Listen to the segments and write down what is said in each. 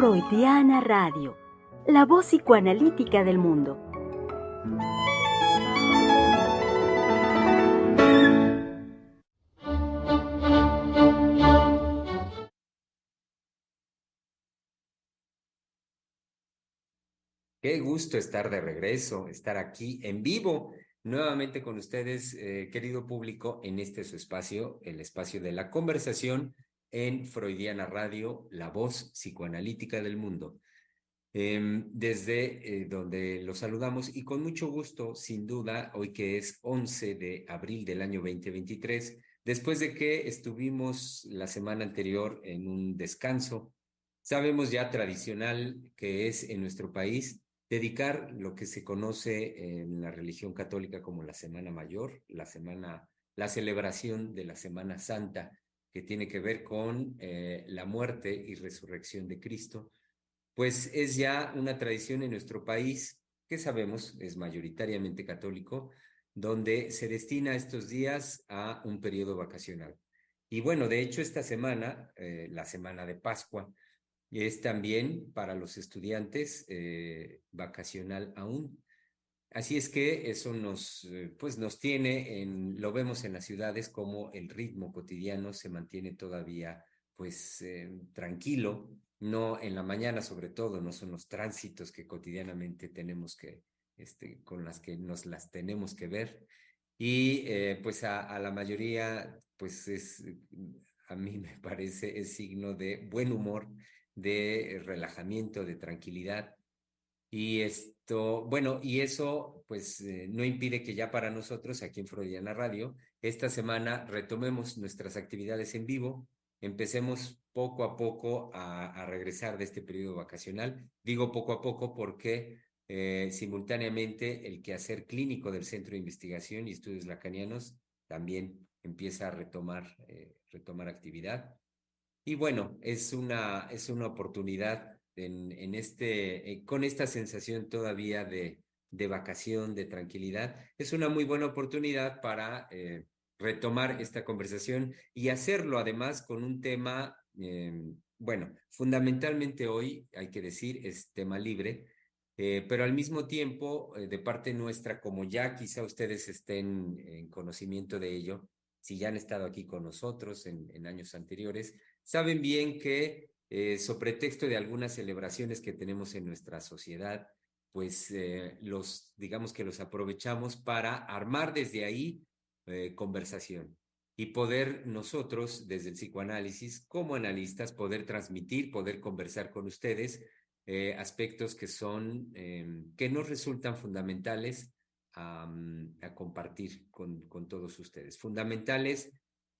Freudiana Radio, la voz psicoanalítica del mundo. Qué gusto estar de regreso, estar aquí en vivo nuevamente con ustedes, querido público, en este su espacio, el espacio de la conversación en Freudiana Radio, la voz psicoanalítica del mundo. Desde donde los saludamos y con mucho gusto, sin duda, hoy que es 11 de abril del año 2023, después de que estuvimos la semana anterior en un descanso, sabemos ya tradicional que es en nuestro país dedicar lo que se conoce en la religión católica como la Semana Mayor, la celebración de la Semana Santa, que tiene que ver con la muerte y resurrección de Cristo. Pues es ya una tradición en nuestro país que sabemos es mayoritariamente católico, donde se destina estos días a un periodo vacacional. Y bueno, de hecho esta semana, la semana de Pascua, es también para los estudiantes vacacional aún. Así es que eso pues nos tiene lo vemos en las ciudades como el ritmo cotidiano se mantiene todavía pues tranquilo, no en la mañana sobre todo, no son los tránsitos que cotidianamente tenemos con las que nos las tenemos que ver. Y pues a la mayoría pues a mí me parece, es signo de buen humor, de relajamiento, de tranquilidad. Y bueno, y eso pues no impide que ya para nosotros aquí en Freudiana Radio, esta semana retomemos nuestras actividades en vivo, empecemos poco a poco a regresar de este periodo vacacional. Digo poco a poco porque simultáneamente el quehacer clínico del Centro de Investigación y Estudios Lacanianos también empieza a retomar actividad. Y bueno, es una oportunidad con esta sensación todavía de vacación, de tranquilidad. Es una muy buena oportunidad para retomar esta conversación y hacerlo además con un tema, bueno, fundamentalmente hoy, hay que decir, es tema libre, pero al mismo tiempo, de parte nuestra, como ya quizá ustedes estén en conocimiento de ello, si ya han estado aquí con nosotros en años anteriores, saben bien que, sobre texto de algunas celebraciones que tenemos en nuestra sociedad, pues digamos que los aprovechamos para armar desde ahí conversación y poder nosotros, desde el psicoanálisis, como analistas, poder transmitir, poder conversar con ustedes aspectos que nos resultan fundamentales a compartir con todos ustedes. Fundamentales,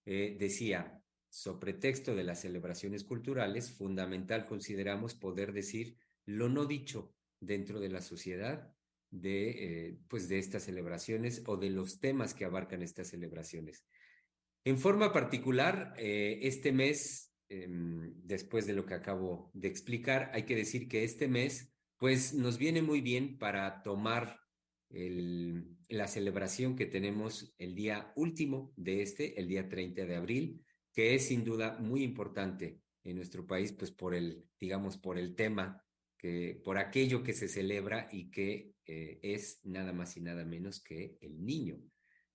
decía, sobre texto de las celebraciones culturales, fundamental consideramos poder decir lo no dicho dentro de la sociedad pues de estas celebraciones o de los temas que abarcan estas celebraciones. En forma particular, este mes, después de lo que acabo de explicar, hay que decir que este mes, pues nos viene muy bien para tomar la celebración que tenemos el día último el día 30 de abril, que es sin duda muy importante en nuestro país, pues digamos, por el tema, por aquello que se celebra y que es nada más y nada menos que el niño.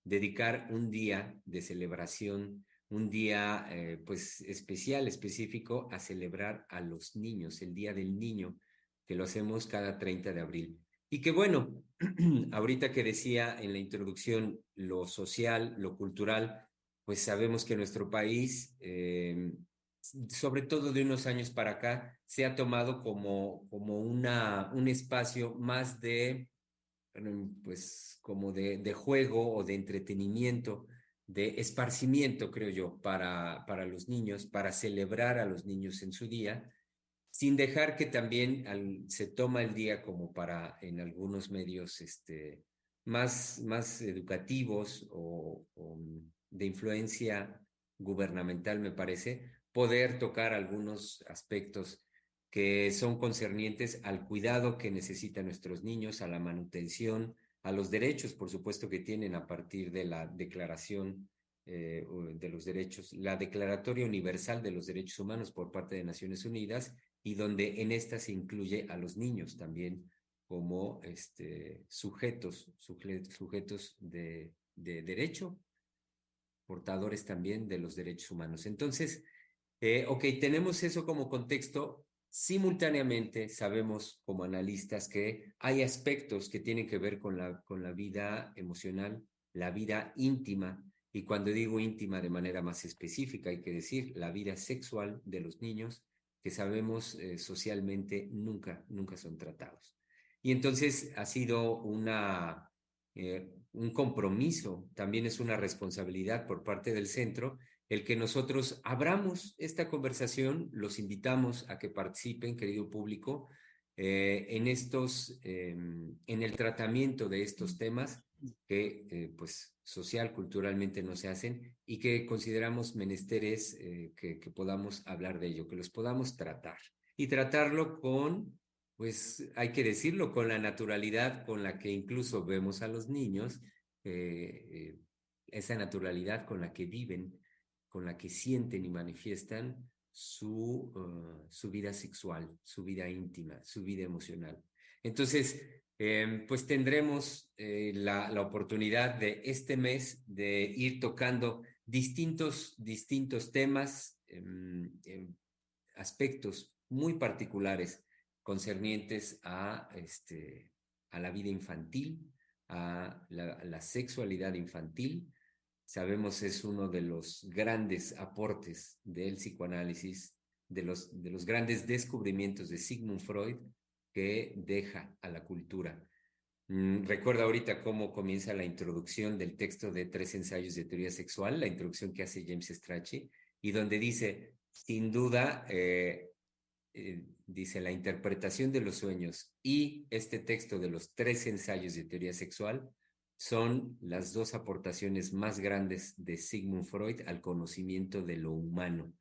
Dedicar un día de celebración, un día pues especial, específico, a celebrar a los niños, el Día del Niño, que lo hacemos cada 30 de abril. Y que bueno, ahorita que decía en la introducción lo social, lo cultural, pues sabemos que nuestro país, sobre todo de unos años para acá, se ha tomado como un espacio más pues como de juego o de entretenimiento, de esparcimiento, creo yo, para los niños, para celebrar a los niños en su día, sin dejar que también se toma el día como para en algunos medios más educativos o de influencia gubernamental, me parece, poder tocar algunos aspectos que son concernientes al cuidado que necesitan nuestros niños, a la manutención, a los derechos, por supuesto, que tienen a partir de la Declaración de los Derechos, la Declaratoria Universal de los Derechos Humanos por parte de Naciones Unidas, y donde en esta se incluye a los niños también como sujetos de derecho, portadores también de los derechos humanos. Entonces, ok, tenemos eso como contexto. Simultáneamente, sabemos como analistas que hay aspectos que tienen que ver con la vida emocional, la vida íntima, y cuando digo íntima de manera más específica, hay que decir la vida sexual de los niños, que sabemos socialmente nunca son tratados. Y entonces ha sido un compromiso, también es una responsabilidad por parte del centro el que nosotros abramos esta conversación, los invitamos a que participen, querido público, en el tratamiento de estos temas que pues social, culturalmente no se hacen y que consideramos menesteres que podamos hablar de ello, que los podamos tratar y tratarlo con, pues hay que decirlo, con la naturalidad con la que incluso vemos a los niños, esa naturalidad con la que viven, con la que sienten y manifiestan su vida sexual, su vida íntima, su vida emocional. Entonces, pues tendremos la oportunidad de este mes de ir tocando distintos temas, aspectos muy particulares concernientes a la vida infantil, a la sexualidad infantil. Sabemos es uno de los grandes aportes del psicoanálisis, de los grandes descubrimientos de Sigmund Freud que deja a la cultura. Recuerda ahorita cómo comienza la introducción del texto de Tres ensayos de teoría sexual, la introducción que hace James Strachey, y donde dice, sin duda, dice, la interpretación de los sueños y este texto de los tres ensayos de teoría sexual son las dos aportaciones más grandes de Sigmund Freud al conocimiento de lo humano.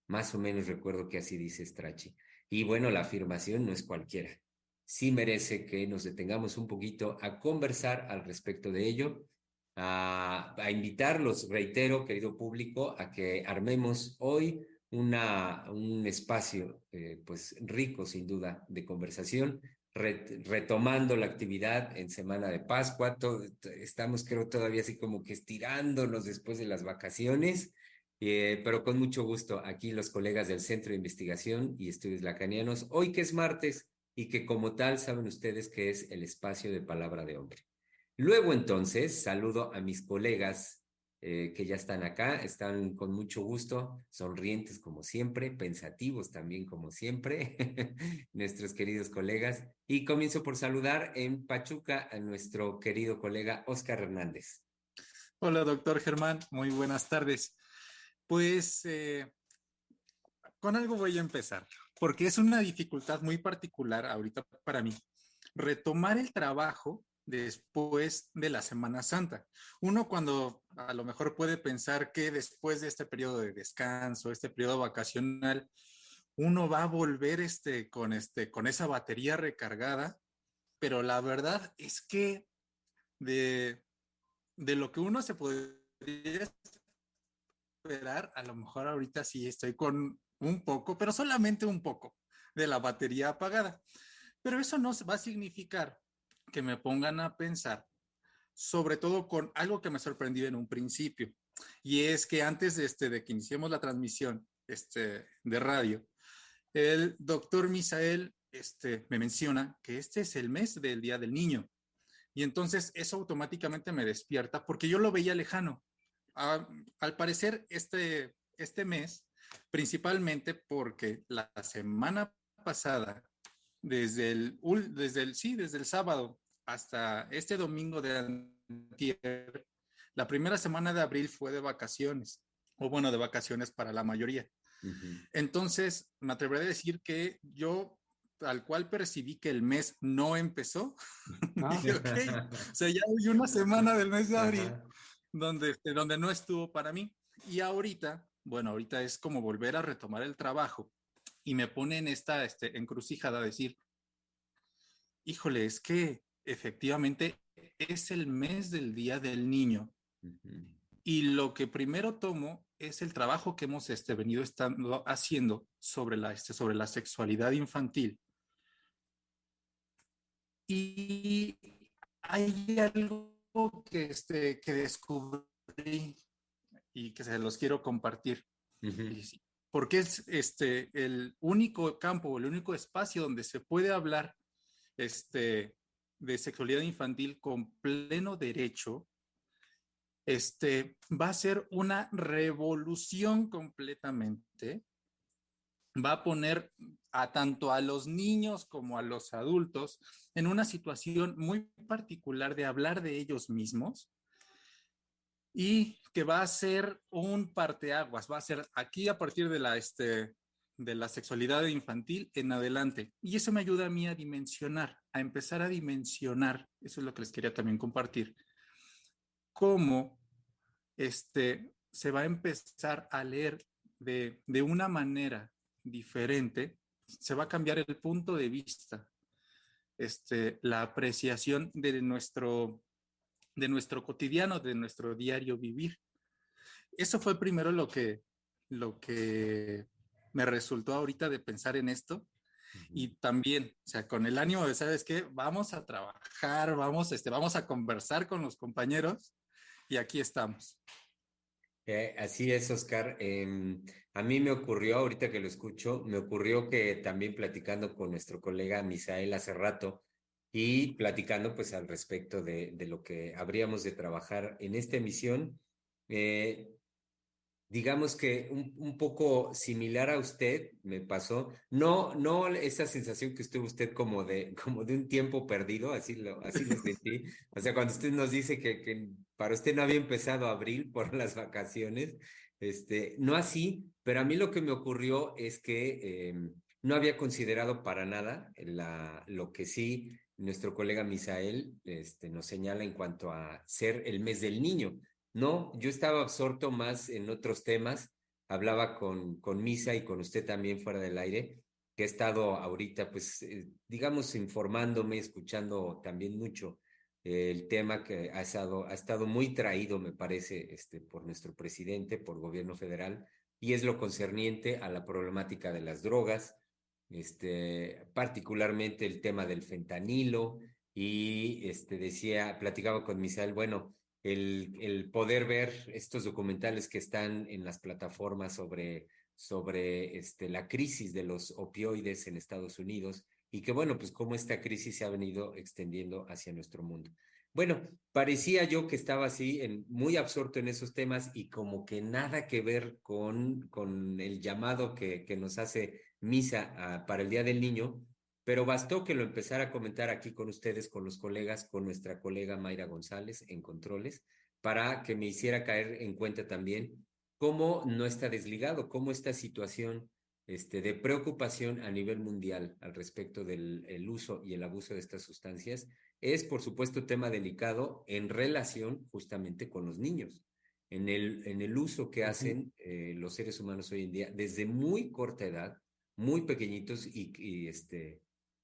Más o menos recuerdo que así dice Strachey. Y bueno, la afirmación no es cualquiera. Sí merece que nos detengamos un poquito a conversar al respecto de ello, a invitarlos, reitero, querido público, a que armemos hoy un espacio pues rico sin duda de conversación, retomando la actividad en Semana de Pascua. Estamos creo todavía así como que estirándonos después de las vacaciones, pero con mucho gusto aquí los colegas del Centro de Investigación y Estudios Lacanianos, hoy que es martes y que como tal saben ustedes que es el espacio de Palabra de Hombre. Luego entonces saludo a mis colegas que ya están acá, están con mucho gusto, sonrientes como siempre, pensativos también como siempre, nuestros queridos colegas. Y comienzo por saludar en Pachuca a nuestro querido colega Oscar Hernández. Hola, doctor Germán, muy buenas tardes. Pues con algo voy a empezar, porque es una dificultad muy particular ahorita para mí retomar el trabajo después de la Semana Santa. Uno cuando a lo mejor puede pensar que después de este periodo de descanso, este periodo vacacional, uno va a volver con esa batería recargada, pero la verdad es que de, de lo que uno se podría esperar, a lo mejor ahorita sí estoy con un poco, pero solamente un poco de la batería apagada. Pero eso no va a significar que me pongan a pensar, sobre todo con algo que me sorprendió en un principio, y es que antes de que iniciemos la transmisión de radio, el doctor Misael me menciona que este es el mes del Día del Niño, y entonces eso automáticamente me despierta porque yo lo veía lejano. Al parecer, este mes, principalmente porque la semana pasada, desde el sábado hasta este domingo de antier, la primera semana de abril fue de vacaciones, o bueno, de vacaciones para la mayoría. Entonces, me atreveré a decir que yo, tal cual percibí que el mes no empezó, dije, ok, o sea, ya hay una semana del mes de abril donde no estuvo para mí. Y ahorita, bueno, ahorita es como volver a retomar el trabajo y me pone en esta encrucijada a decir, híjole, es que efectivamente es el mes del Día del Niño. Y lo que primero tomo es el trabajo que hemos venido estando haciendo sobre la sexualidad infantil. Y hay algo que descubrí y que se los quiero compartir. Ujú. Porque es el único campo, el único espacio donde se puede hablar de sexualidad infantil con pleno derecho. Va a ser una revolución completamente. Va a poner a tanto a los niños como a los adultos en una situación muy particular de hablar de ellos mismos, y que va a ser un parteaguas, va a ser aquí a partir de la sexualidad infantil en adelante. Y eso me ayuda a mí a dimensionar, a empezar a dimensionar, eso es lo que les quería también compartir, cómo se va a empezar a leer de una manera diferente, se va a cambiar el punto de vista, la apreciación de nuestro cotidiano, de nuestro diario vivir. Eso fue primero lo que me resultó ahorita de pensar en esto. Y también, o sea, con el ánimo de, ¿sabes qué? Vamos a trabajar, vamos a conversar con los compañeros y aquí estamos. Así es, Oscar. A mí me ocurrió, ahorita que lo escucho, me ocurrió que también platicando con nuestro colega Misael hace rato y platicando pues al respecto de lo que habríamos de trabajar en esta emisión, eh, digamos que un poco similar a usted me pasó, no esa sensación que estuvo usted como de un tiempo perdido, así lo sentí. O sea, cuando usted nos dice que para usted no había empezado abril por las vacaciones, no así, pero a mí lo que me ocurrió es que no había considerado para nada lo que sí nuestro colega Misael nos señala en cuanto a ser el mes del niño. No, yo estaba absorto más en otros temas. Hablaba con Misa y con usted también fuera del aire, que he estado ahorita, pues, digamos, informándome, escuchando también mucho el tema que ha estado muy traído, me parece, por nuestro presidente, por gobierno federal, y es lo concerniente a la problemática de las drogas, particularmente el tema del fentanilo, y platicaba con Misael, bueno, el poder ver estos documentales que están en las plataformas sobre la crisis de los opioides en Estados Unidos y que, bueno, pues cómo esta crisis se ha venido extendiendo hacia nuestro mundo. Bueno, parecía yo que estaba así, muy absorto en esos temas y como que nada que ver con el llamado que nos hace Misa para el Día del Niño, pero bastó que lo empezara a comentar aquí con ustedes, con los colegas, con nuestra colega Mayra González en controles, para que me hiciera caer en cuenta también cómo no está desligado, cómo esta situación de preocupación a nivel mundial al respecto del el uso y el abuso de estas sustancias es, por supuesto, tema delicado en relación justamente con los niños, en el uso que hacen los seres humanos hoy en día desde muy corta edad, muy pequeñitos y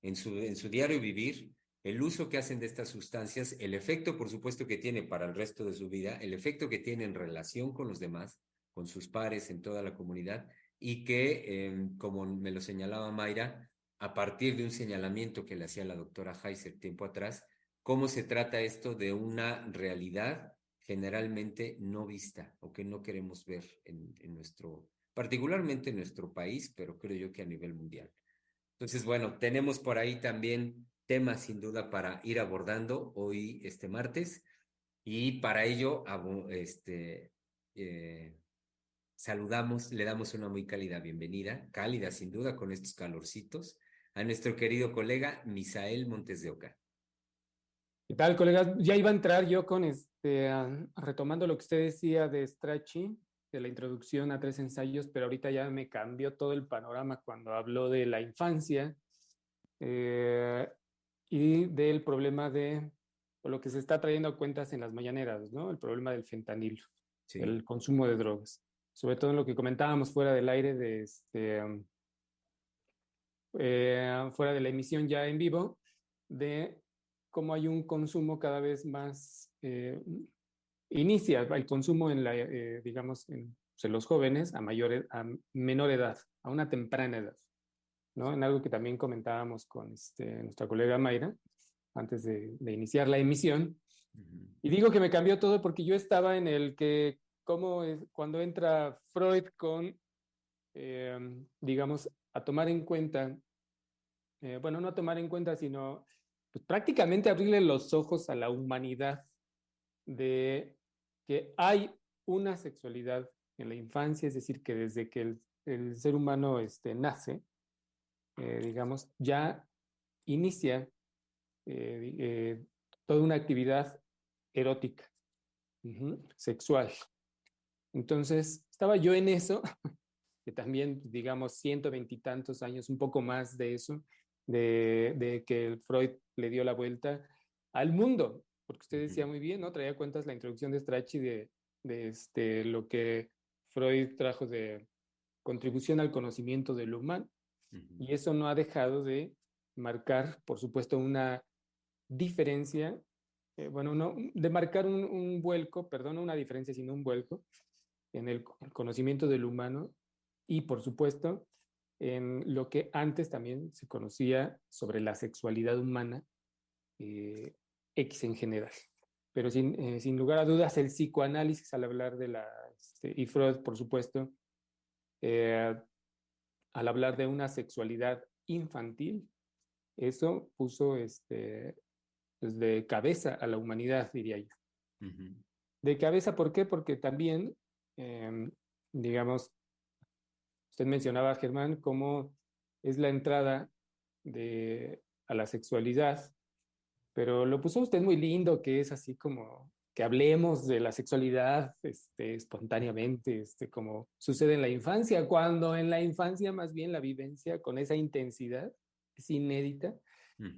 en su diario vivir, el uso que hacen de estas sustancias, el efecto, por supuesto, que tiene para el resto de su vida, el efecto que tiene en relación con los demás, con sus pares, en toda la comunidad, y que, como me lo señalaba Mayra, a partir de un señalamiento que le hacía la doctora Heiser tiempo atrás, cómo se trata esto de una realidad generalmente no vista o que no queremos ver particularmente en nuestro país, pero creo yo que a nivel mundial. Entonces, bueno, tenemos por ahí también temas sin duda para ir abordando hoy, este martes, y para ello, eh, saludamos, le damos una muy cálida bienvenida, cálida sin duda con estos calorcitos, a nuestro querido colega Misael Montes de Oca. ¿Qué tal, colegas? Ya iba a entrar yo con retomando lo que usted decía de Strachey, de la introducción a 3 ensayos, pero ahorita ya me cambió todo el panorama cuando habló de la infancia eh, y del problema o lo que se está trayendo a cuentas en las mañaneras, ¿no? El problema del fentanilo, Sí. el consumo de drogas. Sobre todo en lo que comentábamos fuera del aire, fuera de la emisión ya en vivo, de cómo hay un consumo cada vez más, inicia el consumo digamos, en los jóvenes a menor edad, a una temprana edad, ¿no? En algo que también comentábamos con nuestra colega Mayra antes de iniciar la emisión. Y digo que me cambió todo porque yo estaba en el que, cuando entra Freud con, digamos, a tomar en cuenta, bueno, no a tomar en cuenta, sino pues, prácticamente abrirle los ojos a la humanidad de que hay una sexualidad en la infancia, es decir, que desde que el ser humano nace, digamos, ya inicia toda una actividad erótica, sexual. Entonces, estaba yo en eso, que también, digamos, 120 y tantos años, un poco más de eso, de que el Freud le dio la vuelta al mundo, porque usted decía muy bien, ¿no? Traía cuentas la introducción de Strachey de lo que Freud trajo de contribución al conocimiento de lo humano, y eso no ha dejado de marcar, por supuesto, una diferencia, bueno, no, de marcar un vuelco, perdón, no una diferencia, sino un vuelco en el conocimiento del humano y, por supuesto, en lo que antes también se conocía sobre la sexualidad humana, X en general. Pero sin lugar a dudas, el psicoanálisis al hablar y Freud, por supuesto, al hablar de una sexualidad infantil, eso puso pues de cabeza a la humanidad, diría yo. De cabeza, ¿por qué? Porque también, digamos, usted mencionaba, Germán, cómo es la entrada a la sexualidad, pero lo puso usted muy lindo, que es así como que hablemos de la sexualidad espontáneamente, como sucede en la infancia, cuando en la infancia más bien la vivencia con esa intensidad es inédita,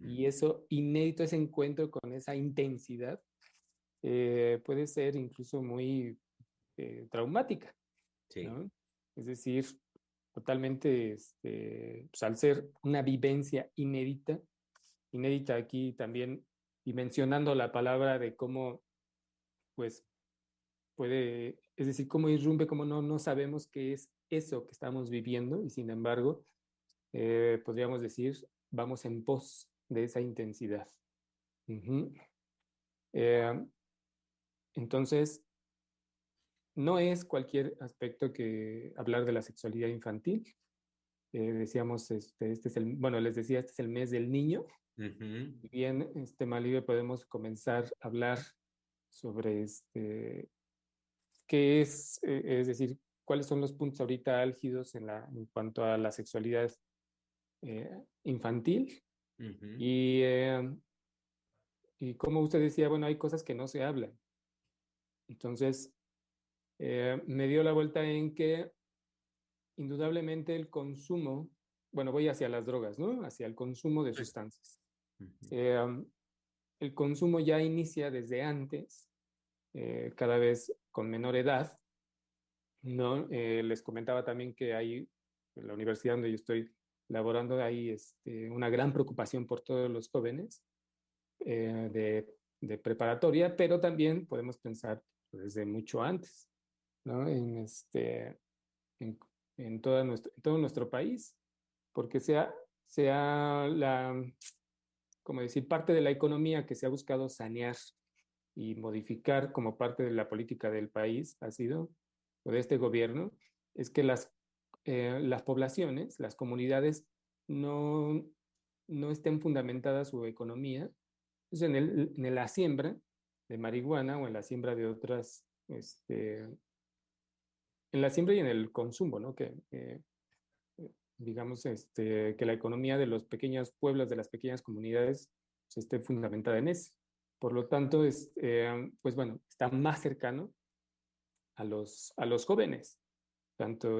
y eso inédito, ese encuentro con esa intensidad, puede ser incluso muy traumática, Sí. ¿no? Es decir, totalmente, pues al ser una vivencia inédita aquí también, y mencionando la palabra de cómo, pues, es decir, cómo irrumpe, cómo no sabemos qué es eso que estamos viviendo, y sin embargo, podríamos decir, vamos en pos de esa intensidad. Entonces, no es cualquier aspecto que hablar de la sexualidad infantil. Decíamos, bueno, les decía, este es el mes del niño. Y bien, Malibe, podemos comenzar a hablar sobre qué es decir, cuáles son los puntos ahorita álgidos en cuanto a la sexualidad infantil. Y como usted decía, bueno, hay cosas que no se hablan. Entonces, me dio la vuelta en que indudablemente el consumo, bueno, voy hacia las drogas, ¿no? Hacia el consumo de sustancias. El consumo ya inicia desde antes, cada vez con menor edad, ¿no? Les comentaba también que hay, en la universidad donde yo estoy laborando, hay una gran preocupación por todos los jóvenes de preparatoria, pero también podemos pensar desde mucho antes, ¿no? En todo nuestro país, porque sea como decir, parte de la economía que se ha buscado sanear y modificar como parte de la política del país ha sido, o de este gobierno, es que las poblaciones, las comunidades, no estén fundamentadas su economía pues en la siembra de marihuana o en la siembra de otras, en la siembra y en el consumo, ¿no? Digamos, que la economía de los pequeños pueblos, de las pequeñas comunidades, pues, esté fundamentada en eso. Por lo tanto, pues bueno, está más cercano a los jóvenes, tanto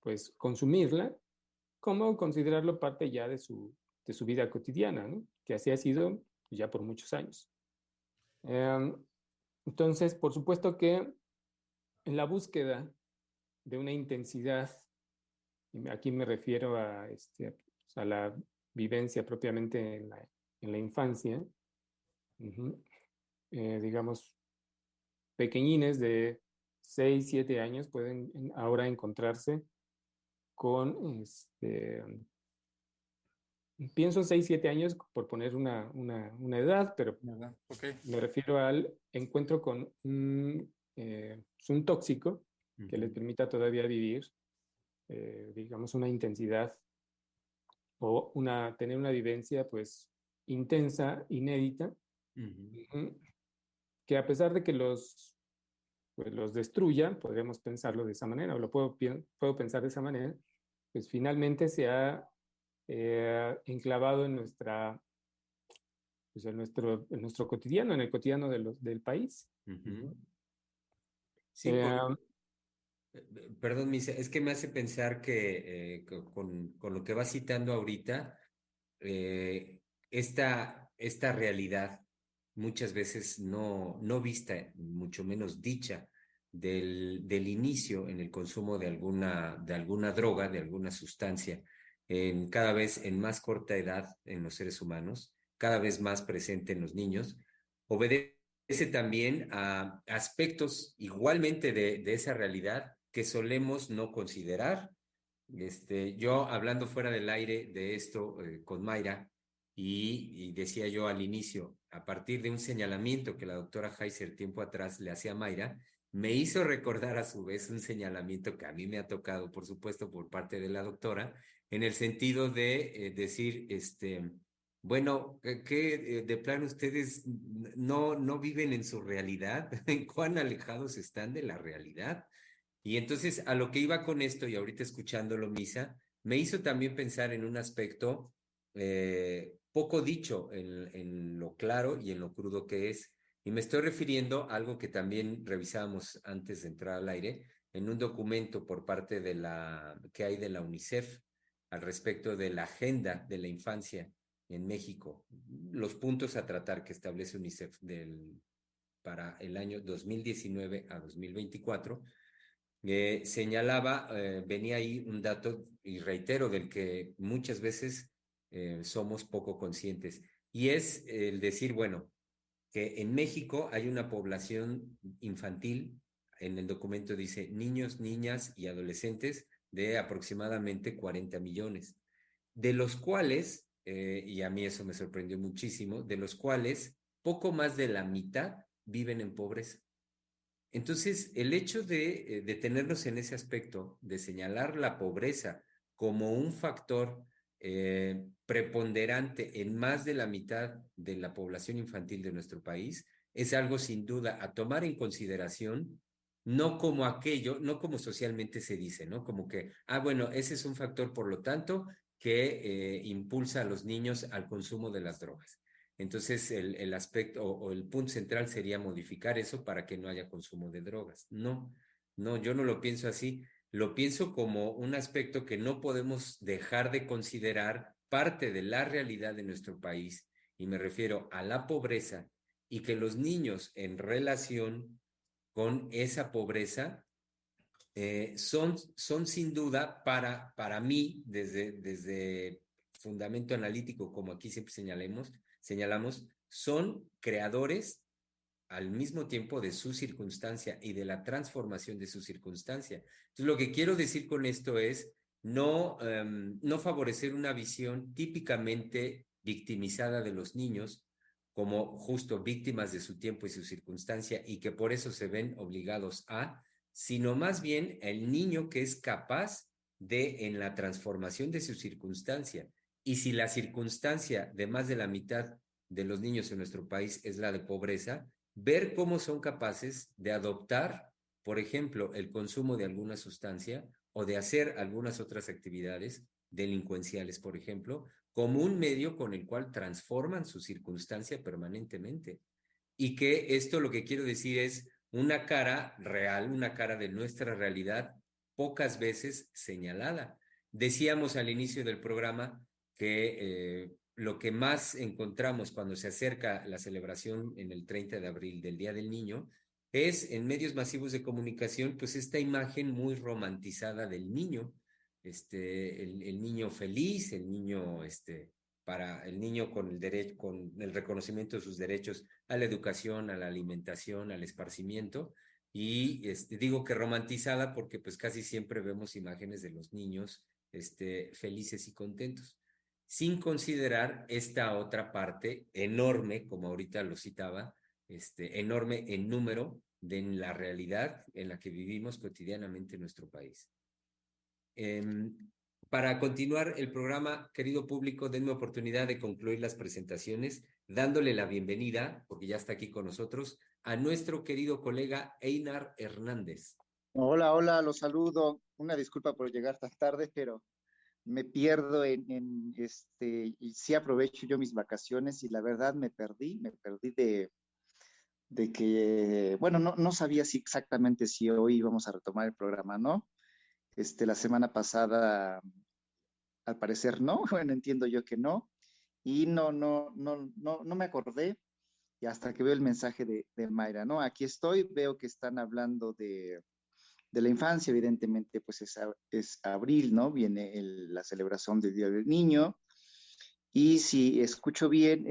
pues consumirla como considerarlo parte ya de su vida cotidiana, ¿no? Que así ha sido ya por muchos años. Entonces, por supuesto que en la búsqueda de una intensidad, y aquí me refiero a la vivencia propiamente en la infancia, digamos, pequeñines de 6, 7 años pueden ahora encontrarse con, pienso 6, 7 años por poner una edad, pero ¿Verdad? Ok. me refiero al encuentro con pues un tóxico que les permita todavía vivir, digamos, una intensidad o tener una vivencia pues intensa, inédita, que a pesar de que pues, los destruya, podríamos pensarlo de esa manera, o lo puedo pensar de esa manera, pues finalmente se ha enclavado en pues en nuestro cotidiano, en el cotidiano del país. Sí, perdón, Misa, es que me hace pensar que con lo que vas citando ahorita, esta realidad muchas veces no vista, mucho menos dicha, del inicio en el consumo de alguna droga, de alguna sustancia, cada vez en más corta edad en los seres humanos, cada vez más presente en los niños, obedece también a aspectos igualmente de esa realidad que solemos no considerar. Yo hablando fuera del aire de esto con Mayra, y decía yo al inicio, a partir de un señalamiento que la doctora Heiser tiempo atrás le hacía a Mayra, me hizo recordar a su vez un señalamiento que a mí me ha tocado, por supuesto, por parte de la doctora, en el sentido de decir, bueno, que de plano ustedes no viven en su realidad, en cuán alejados están de la realidad. Y entonces a lo que iba con esto y ahorita escuchándolo, Misa, me hizo también pensar en un aspecto poco dicho en lo claro y en lo crudo que es. Y me estoy refiriendo a algo que también revisábamos antes de entrar al aire, en un documento por parte que hay de la UNICEF al respecto de la agenda de la infancia en México, los puntos a tratar que establece UNICEF para el año 2019 a 2024. Señalaba, venía ahí un dato, y reitero, del que muchas veces somos poco conscientes, y es el decir, bueno, que en México hay una población infantil, en el documento dice niños, niñas y adolescentes de aproximadamente 40 millones, de los cuales, y a mí eso me sorprendió muchísimo, de los cuales poco más de la mitad viven en pobreza. Entonces, el hecho de detenernos en ese aspecto, de señalar la pobreza como un factor preponderante en más de la mitad de la población infantil de nuestro país, es algo sin duda a tomar en consideración, no como aquello, no como socialmente se dice, ¿no? Como que, bueno, ese es un factor, por lo tanto, que impulsa a los niños al consumo de las drogas. Entonces, el aspecto o el punto central sería modificar eso para que no haya consumo de drogas. No, yo no lo pienso así. Lo pienso como un aspecto que no podemos dejar de considerar parte de la realidad de nuestro país, y me refiero a la pobreza, y que los niños en relación con esa pobreza son sin duda para mí, desde fundamento analítico, como aquí siempre señalamos, son creadores al mismo tiempo de su circunstancia y de la transformación de su circunstancia. Entonces, lo que quiero decir con esto es no favorecer una visión típicamente victimizada de los niños como justo víctimas de su tiempo y su circunstancia, y que por eso se ven obligados sino más bien el niño que es capaz en la transformación de su circunstancia. Y si la circunstancia de más de la mitad de los niños en nuestro país es la de pobreza, ver cómo son capaces de adoptar, por ejemplo, el consumo de alguna sustancia o de hacer algunas otras actividades delincuenciales, por ejemplo, como un medio con el cual transforman su circunstancia permanentemente. Y que esto, lo que quiero decir, es una cara real, una cara de nuestra realidad, pocas veces señalada. Decíamos al inicio del programa que lo que más encontramos cuando se acerca la celebración en el 30 de abril del Día del Niño es en medios masivos de comunicación, pues esta imagen muy romantizada del niño, el niño feliz, el niño, para el niño con el derecho, con el reconocimiento de sus derechos a la educación, a la alimentación, al esparcimiento, Y digo que romantizada porque pues casi siempre vemos imágenes de los niños felices y contentos, sin considerar esta otra parte enorme, como ahorita lo citaba, enorme en número de la realidad en la que vivimos cotidianamente en nuestro país. Para continuar el programa, querido público, denme oportunidad de concluir las presentaciones dándole la bienvenida, porque ya está aquí con nosotros, a nuestro querido colega Einar Hernández. Hola, hola, los saludo. Una disculpa por llegar tan tarde, pero me pierdo y sí aprovecho yo mis vacaciones y la verdad me perdí de que, bueno, no sabía si exactamente si hoy íbamos a retomar el programa, ¿no? La semana pasada, al parecer no, bueno, entiendo yo que no, y no me acordé, y hasta que veo el mensaje de Mayra, ¿no? Aquí estoy, veo que están hablando de la infancia, evidentemente, pues es abril, ¿no? Viene la celebración del Día del Niño. Y si escucho bien,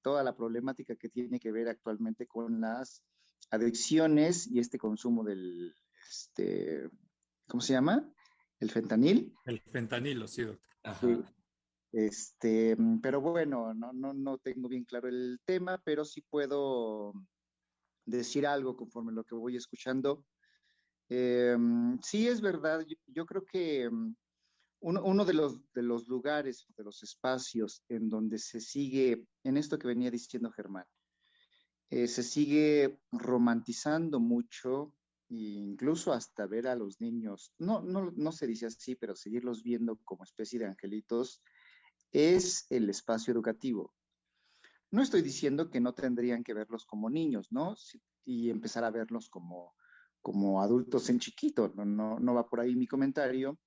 toda la problemática que tiene que ver actualmente con las adicciones y este consumo ¿cómo se llama? El fentanil. El fentanilo, sí, doctor. Ajá. Sí. Pero bueno, no tengo bien claro el tema, pero sí puedo decir algo conforme lo que voy escuchando. Sí, es verdad. Yo creo que uno de los lugares, de los espacios en donde se sigue, en esto que venía diciendo Germán, se sigue romantizando mucho, e incluso hasta ver a los niños, no se dice así, pero seguirlos viendo como especie de angelitos, es el espacio educativo. No estoy diciendo que no tendrían que verlos como niños, ¿no? Y empezar a verlos como adultos en chiquito, no va por ahí mi comentario.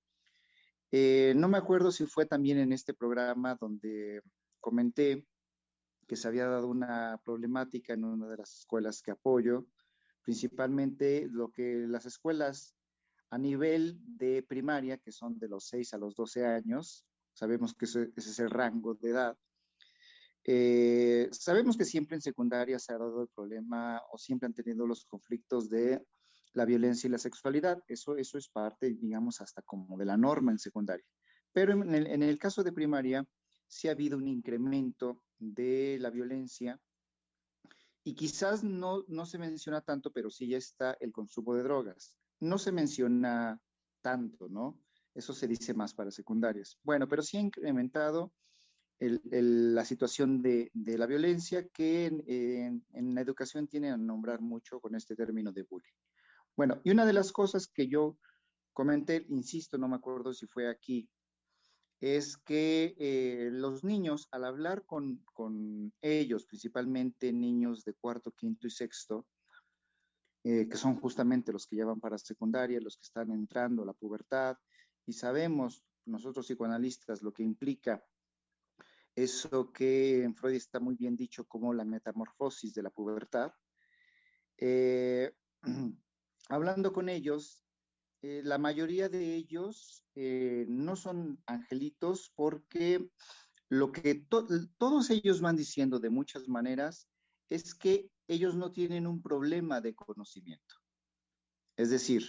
No me acuerdo si fue también en este programa donde comenté que se había dado una problemática en una de las escuelas que apoyo, principalmente lo que las escuelas a nivel de primaria, que son de los 6 a los 12 años, sabemos que ese es el rango de edad. Sabemos que siempre en secundaria se ha dado el problema o siempre han tenido los conflictos de la violencia y la sexualidad. Eso es parte, digamos, hasta como de la norma en secundaria. Pero en el caso de primaria, sí ha habido un incremento de la violencia y quizás no se menciona tanto, pero sí ya está el consumo de drogas. No se menciona tanto, ¿no? Eso se dice más para secundarias. Bueno, pero sí ha incrementado la situación de la violencia que en la educación tienen a nombrar mucho con este término de bullying. Bueno, y una de las cosas que yo comenté, insisto, no me acuerdo si fue aquí, es que los niños, al hablar con ellos, principalmente niños de cuarto, quinto y sexto, que son justamente los que ya van para secundaria, los que están entrando a la pubertad, y sabemos nosotros psicoanalistas lo que implica eso que en Freud está muy bien dicho como la metamorfosis de la pubertad. Eh, Hablando con ellos, la mayoría de ellos no son angelitos porque lo que todos ellos van diciendo de muchas maneras es que ellos no tienen un problema de conocimiento. Es decir,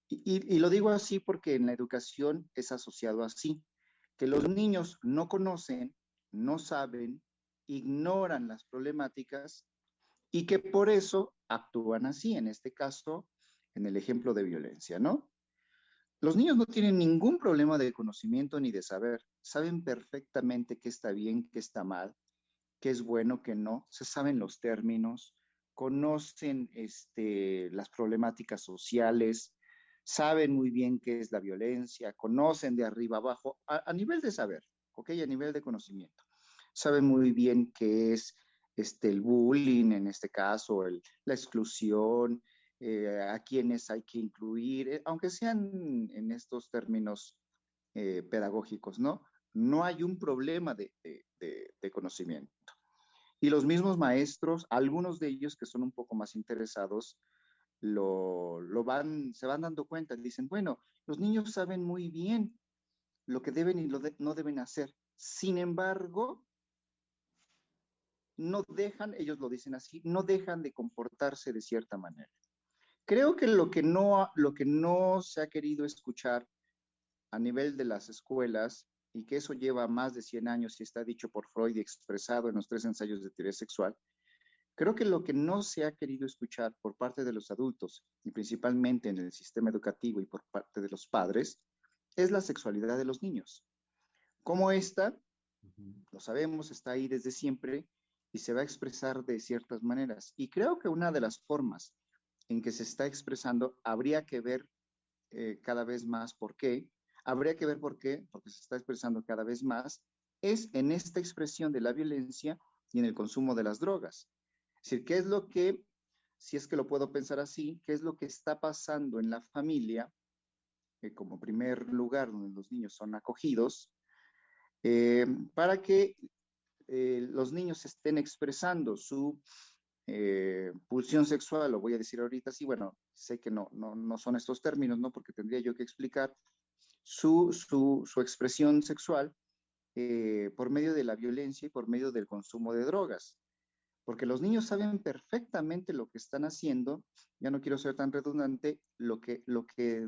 y lo digo así porque en la educación es asociado así, que los niños no conocen, no saben, ignoran las problemáticas y que por eso actúan así, en este caso, en el ejemplo de violencia, ¿no? Los niños no tienen ningún problema de conocimiento ni de saber, saben perfectamente qué está bien, qué está mal, qué es bueno, qué no, se saben los términos, conocen las problemáticas sociales, saben muy bien qué es la violencia, conocen de arriba abajo, a nivel de saber, ¿ok? A nivel de conocimiento. Saben muy bien qué es el bullying, en este caso, la exclusión, a quienes hay que incluir, aunque sean en estos términos pedagógicos, ¿no? No hay un problema de conocimiento. Y los mismos maestros, algunos de ellos que son un poco más interesados, se van dando cuenta, dicen, bueno, los niños saben muy bien lo que deben y no deben hacer. Sin embargo, no dejan, ellos lo dicen así, no dejan de comportarse de cierta manera. Creo que lo que no se ha querido escuchar a nivel de las escuelas, y que eso lleva más de 100 años y está dicho por Freud y expresado en los 3 ensayos de teoría sexual, creo que lo que no se ha querido escuchar por parte de los adultos, y principalmente en el sistema educativo y por parte de los padres, es la sexualidad de los niños. Como esta, lo sabemos, está ahí desde siempre y se va a expresar de ciertas maneras. Y creo que una de las formas en que se está expresando habría que ver cada vez más por qué. Habría que ver por qué, porque se está expresando cada vez más, es en esta expresión de la violencia y en el consumo de las drogas. Es decir, ¿qué es lo que, si es que lo puedo pensar así, qué es lo que está pasando en la familia, como primer lugar donde los niños son acogidos, para que los niños estén expresando su pulsión sexual, lo voy a decir ahorita, sí, bueno, sé que no son estos términos, ¿no? Porque tendría yo que explicar su expresión sexual por medio de la violencia y por medio del consumo de drogas. Porque los niños saben perfectamente lo que están haciendo, ya no quiero ser tan redundante, lo que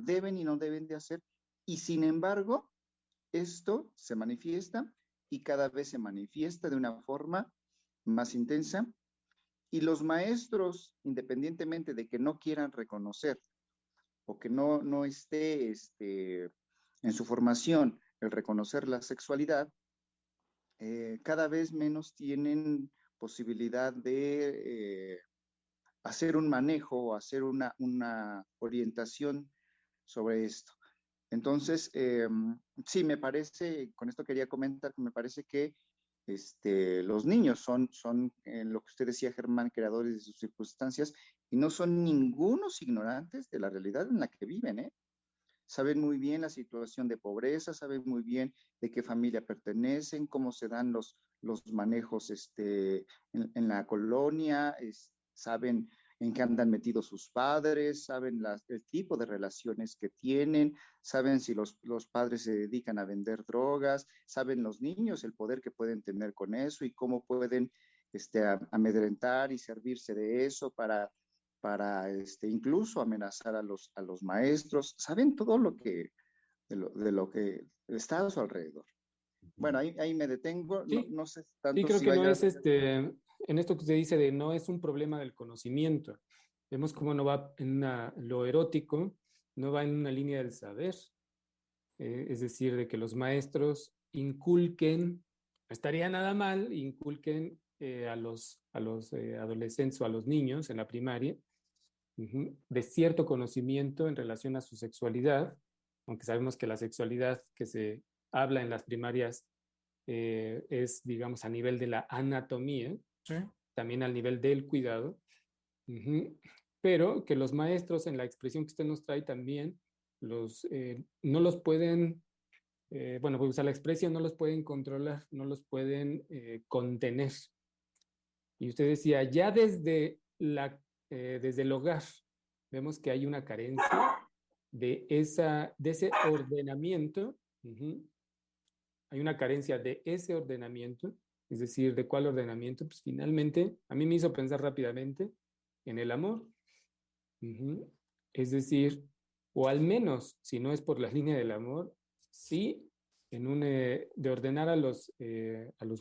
deben y no deben de hacer, y sin embargo, esto se manifiesta y cada vez se manifiesta de una forma más intensa, y los maestros, independientemente de que no quieran reconocer o que no esté en su formación el reconocer la sexualidad, cada vez menos tienen posibilidad de hacer un manejo o hacer una orientación sobre esto. Entonces, sí, me parece, con esto quería comentar que me parece que los niños son lo que usted decía, Germán, creadores de sus circunstancias, y no son ningunos ignorantes de la realidad en la que viven, ¿eh? Saben muy bien la situación de pobreza, saben muy bien de qué familia pertenecen, cómo se dan los manejos en la colonia, saben en qué andan metidos sus padres, saben el tipo de relaciones que tienen, saben si los padres se dedican a vender drogas, saben los niños el poder que pueden tener con eso y cómo pueden amedrentar y servirse de eso para incluso amenazar a los maestros, saben todo lo que, de lo que está a su alrededor. Bueno, ahí me detengo, Sí, no sé sí, tanto creo si que no vaya... es en esto que usted dice de no es un problema del conocimiento. Vemos cómo no va lo erótico, no va en una línea del saber. Es decir, de que los maestros inculquen, no estaría nada mal, inculquen a los adolescentes o a los niños en la primaria de cierto conocimiento en relación a su sexualidad, aunque sabemos que la sexualidad que se habla en las primarias es, digamos, a nivel de la anatomía, Sí. también al nivel del cuidado, pero que los maestros en la expresión que usted nos trae también no los pueden, bueno, voy a usar la expresión, no los pueden controlar, no los pueden contener. Y usted decía, ya desde el hogar vemos que hay una carencia de ese ordenamiento. Hay una carencia de ese ordenamiento, es decir, ¿de cuál ordenamiento? Pues finalmente, a mí me hizo pensar rápidamente en el amor. Es decir, o al menos, si no es por la línea del amor, sí de ordenar a los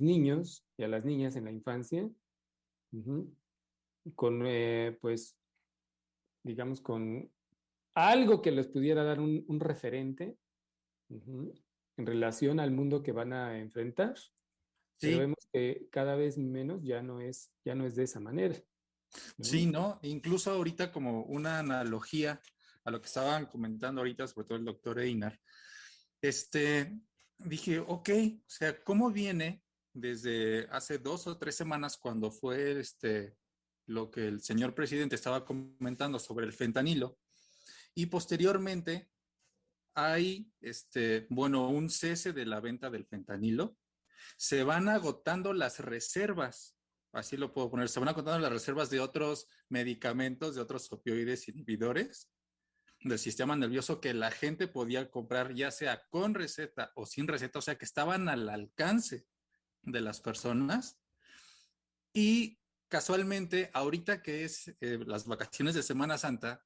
niños y a las niñas en la infancia, con, pues, digamos, con algo que les pudiera dar un referente en relación al mundo que van a enfrentar. Pero Sí, vemos que cada vez menos ya no es de esa manera, ¿no? sí, ¿no? Incluso ahorita como una analogía a lo que estaban comentando ahorita, sobre todo el doctor Einar, dije, ok, o sea, ¿cómo viene desde hace 2 o 3 semanas cuando fue lo que el señor presidente estaba comentando sobre el fentanilo? Y posteriormente hay, bueno, un cese de la venta del fentanilo. Se van agotando las reservas, así lo puedo poner, se van agotando las reservas de otros medicamentos, de otros opioides inhibidores del sistema nervioso que la gente podía comprar ya sea con receta o sin receta, o sea que estaban al alcance de las personas. Y casualmente, ahorita que es las vacaciones de Semana Santa,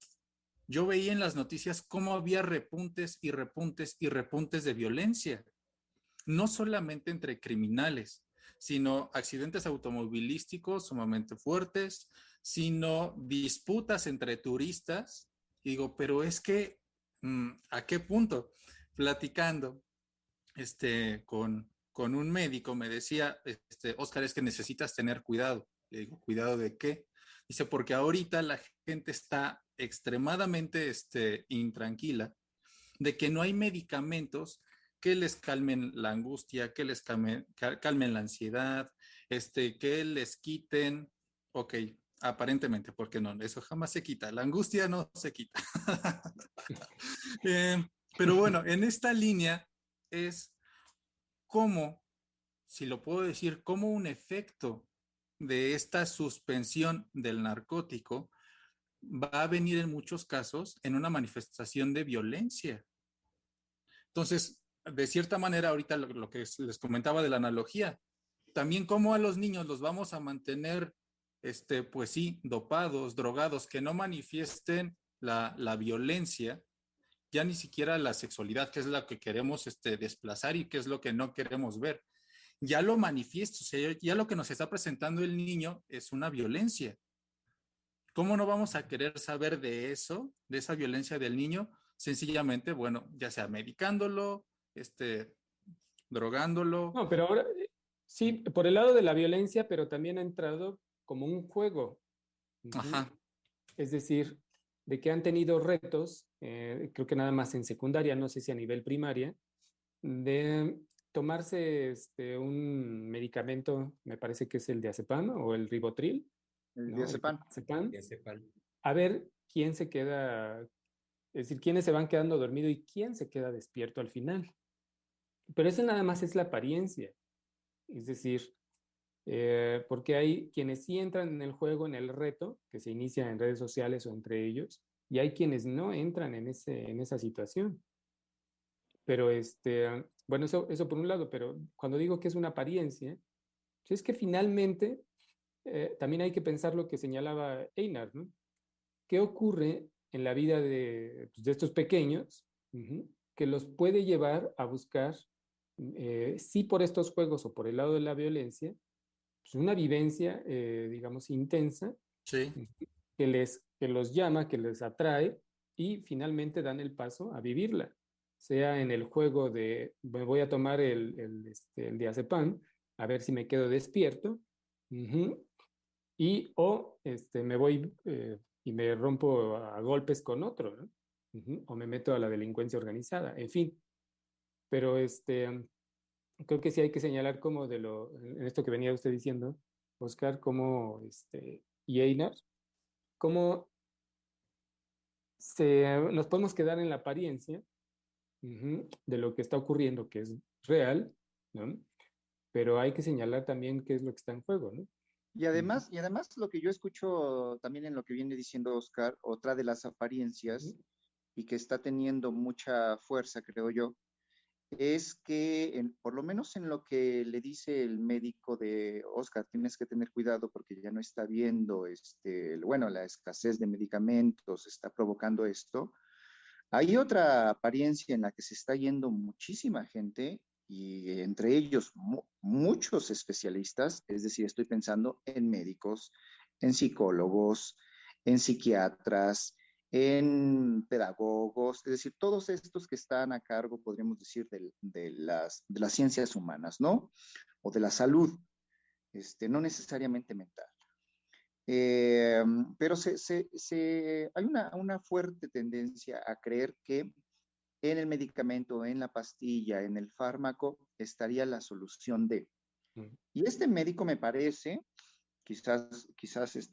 yo veía en las noticias cómo había repuntes y repuntes y repuntes de violencia, no solamente entre criminales, sino accidentes automovilísticos sumamente fuertes, sino disputas entre turistas. Y digo, pero es que, ¿a qué punto? Platicando con un médico me decía, Oscar, es que necesitas tener cuidado. Le digo, ¿cuidado de qué? Dice, porque ahorita la gente está extremadamente intranquila de que no hay medicamentos que les calmen la angustia, que les calmen la ansiedad, que les quiten, ok, aparentemente, porque no, eso jamás se quita, la angustia no se quita. eh, pero bueno, en esta línea es como, si lo puedo decir, como un efecto de esta suspensión del narcótico va a venir en muchos casos en una manifestación de violencia. Entonces, de cierta manera, ahorita lo que les comentaba de la analogía, también como a los niños los vamos a mantener, pues sí, dopados, drogados, que no manifiesten la violencia, ya ni siquiera la sexualidad, que es la que queremos desplazar y que es lo que no queremos ver. Ya lo manifiesto, o sea, ya lo que nos está presentando el niño es una violencia. ¿Cómo no vamos a querer saber de eso, de esa violencia del niño? Sencillamente, bueno, ya sea medicándolo, drogándolo. No, pero ahora sí, por el lado de la violencia, pero también ha entrado como un juego. Ujú. Ajá, Es decir, de que han tenido retos, creo que nada más en secundaria, no sé si a nivel primaria, de tomarse un medicamento, me parece que es el diazepam o el ribotril, El ¿no? El diazepam. diazepam, Ya sepan. a ver quién se queda, es decir, quiénes se van quedando dormidos y quién se queda despierto al final. Pero eso nada más es la apariencia, es decir, porque hay quienes sí entran en el juego, en el reto, que se inicia en redes sociales o entre ellos, y hay quienes no entran en esa situación. Pero bueno, eso por un lado, pero cuando digo que es una apariencia, pues es que finalmente también hay que pensar lo que señalaba Einar, ¿no? ¿Qué ocurre en la vida pues, de estos pequeños que los puede llevar a buscar, sí por estos juegos o por el lado de la violencia, pues una vivencia, digamos, intensa, sí, que los llama, que les atrae y finalmente dan el paso a vivirla? Sea en el juego de me voy a tomar el diazepam, a ver si me quedo despierto, y o me voy y me rompo a golpes con otro, ¿no? O me meto a la delincuencia organizada, en fin. Pero creo que sí hay que señalar como en esto que venía usted diciendo, Oscar, como y Einar, cómo nos podemos quedar en la apariencia de lo que está ocurriendo, que es real, ¿no? Pero hay que señalar también qué es lo que está en juego, ¿no? Y además lo que yo escucho también en lo que viene diciendo Oscar, otra de las apariencias y que está teniendo mucha fuerza, creo yo, es que por lo menos en lo que le dice el médico de Oscar, tienes que tener cuidado porque ya no está viendo, bueno, la escasez de medicamentos está provocando esto. Hay otra apariencia en la que se está yendo muchísima gente y entre ellos muchos especialistas, es decir, estoy pensando en médicos, en psicólogos, en psiquiatras, en pedagogos, es decir, todos estos que están a cargo, podríamos decir, de las ciencias humanas, ¿no? O de la salud, no necesariamente mental. Eh, pero hay una fuerte tendencia a creer que en el medicamento, en la pastilla, en el fármaco, estaría la solución de. Ujú. Y este médico me parece, quizás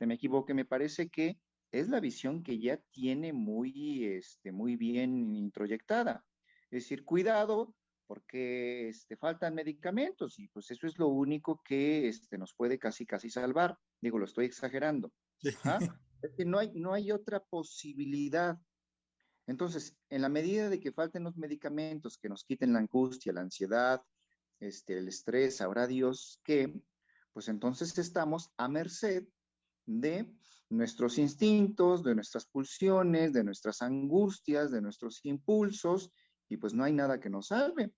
me equivoque, me parece que es la visión que ya tiene muy bien introyectada. Es decir, cuidado, porque faltan medicamentos y pues eso es lo único que nos puede casi salvar. Digo, lo estoy exagerando. sí. Ajá. Es que no hay otra posibilidad. Entonces, en la medida de que falten los medicamentos que nos quiten la angustia, la ansiedad, el estrés, sabrá Dios qué, pues entonces estamos a merced de nuestros instintos, de nuestras pulsiones, de nuestras angustias, de nuestros impulsos, y pues no hay nada que nos salve.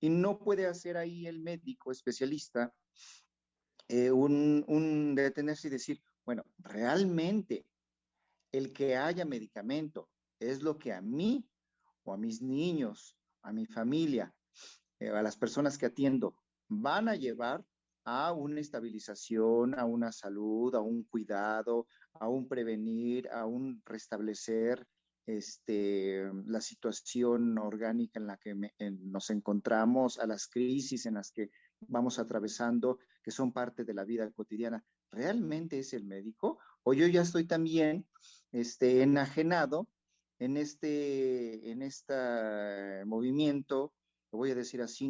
Y no puede hacer ahí el médico especialista un detenerse y decir, bueno, realmente el que haya medicamento es lo que a mí o a mis niños, a mi familia, a las personas que atiendo, van a llevar a una estabilización, a una salud, a un cuidado, a un prevenir, a un restablecer la situación orgánica en la que nos encontramos, a las crisis en las que vamos atravesando, que son parte de la vida cotidiana. ¿Realmente es el médico? ¿O yo ya estoy también enajenado en este movimiento, lo voy a decir así,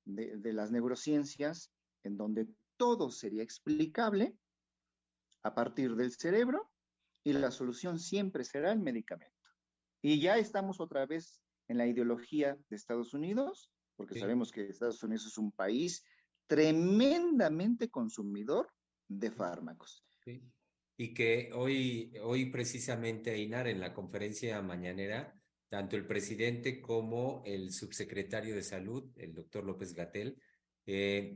de las neurociencias, en donde todo sería explicable a partir del cerebro y la solución siempre será el medicamento? Y ya estamos otra vez en la ideología de Estados Unidos, porque Sí, sabemos que Estados Unidos es un país tremendamente consumidor de fármacos. sí. Y que hoy precisamente, Einar, en la conferencia mañanera, tanto el presidente como el subsecretario de Salud, el doctor López-Gatell,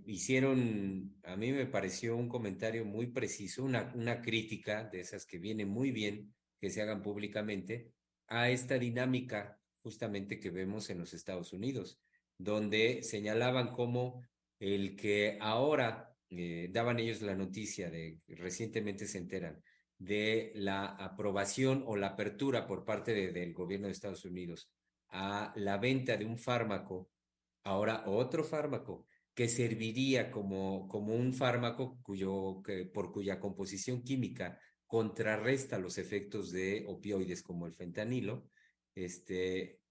hicieron, a mí me pareció un comentario muy preciso, una crítica de esas que viene muy bien que se hagan públicamente a esta dinámica justamente que vemos en los Estados Unidos, donde señalaban cómo el que ahora daban ellos la noticia de, recientemente se enteran, de la aprobación o la apertura por parte del gobierno de Estados Unidos a la venta de un fármaco, ahora otro fármaco, que serviría como un fármaco por cuya composición química contrarresta los efectos de opioides como el fentanilo,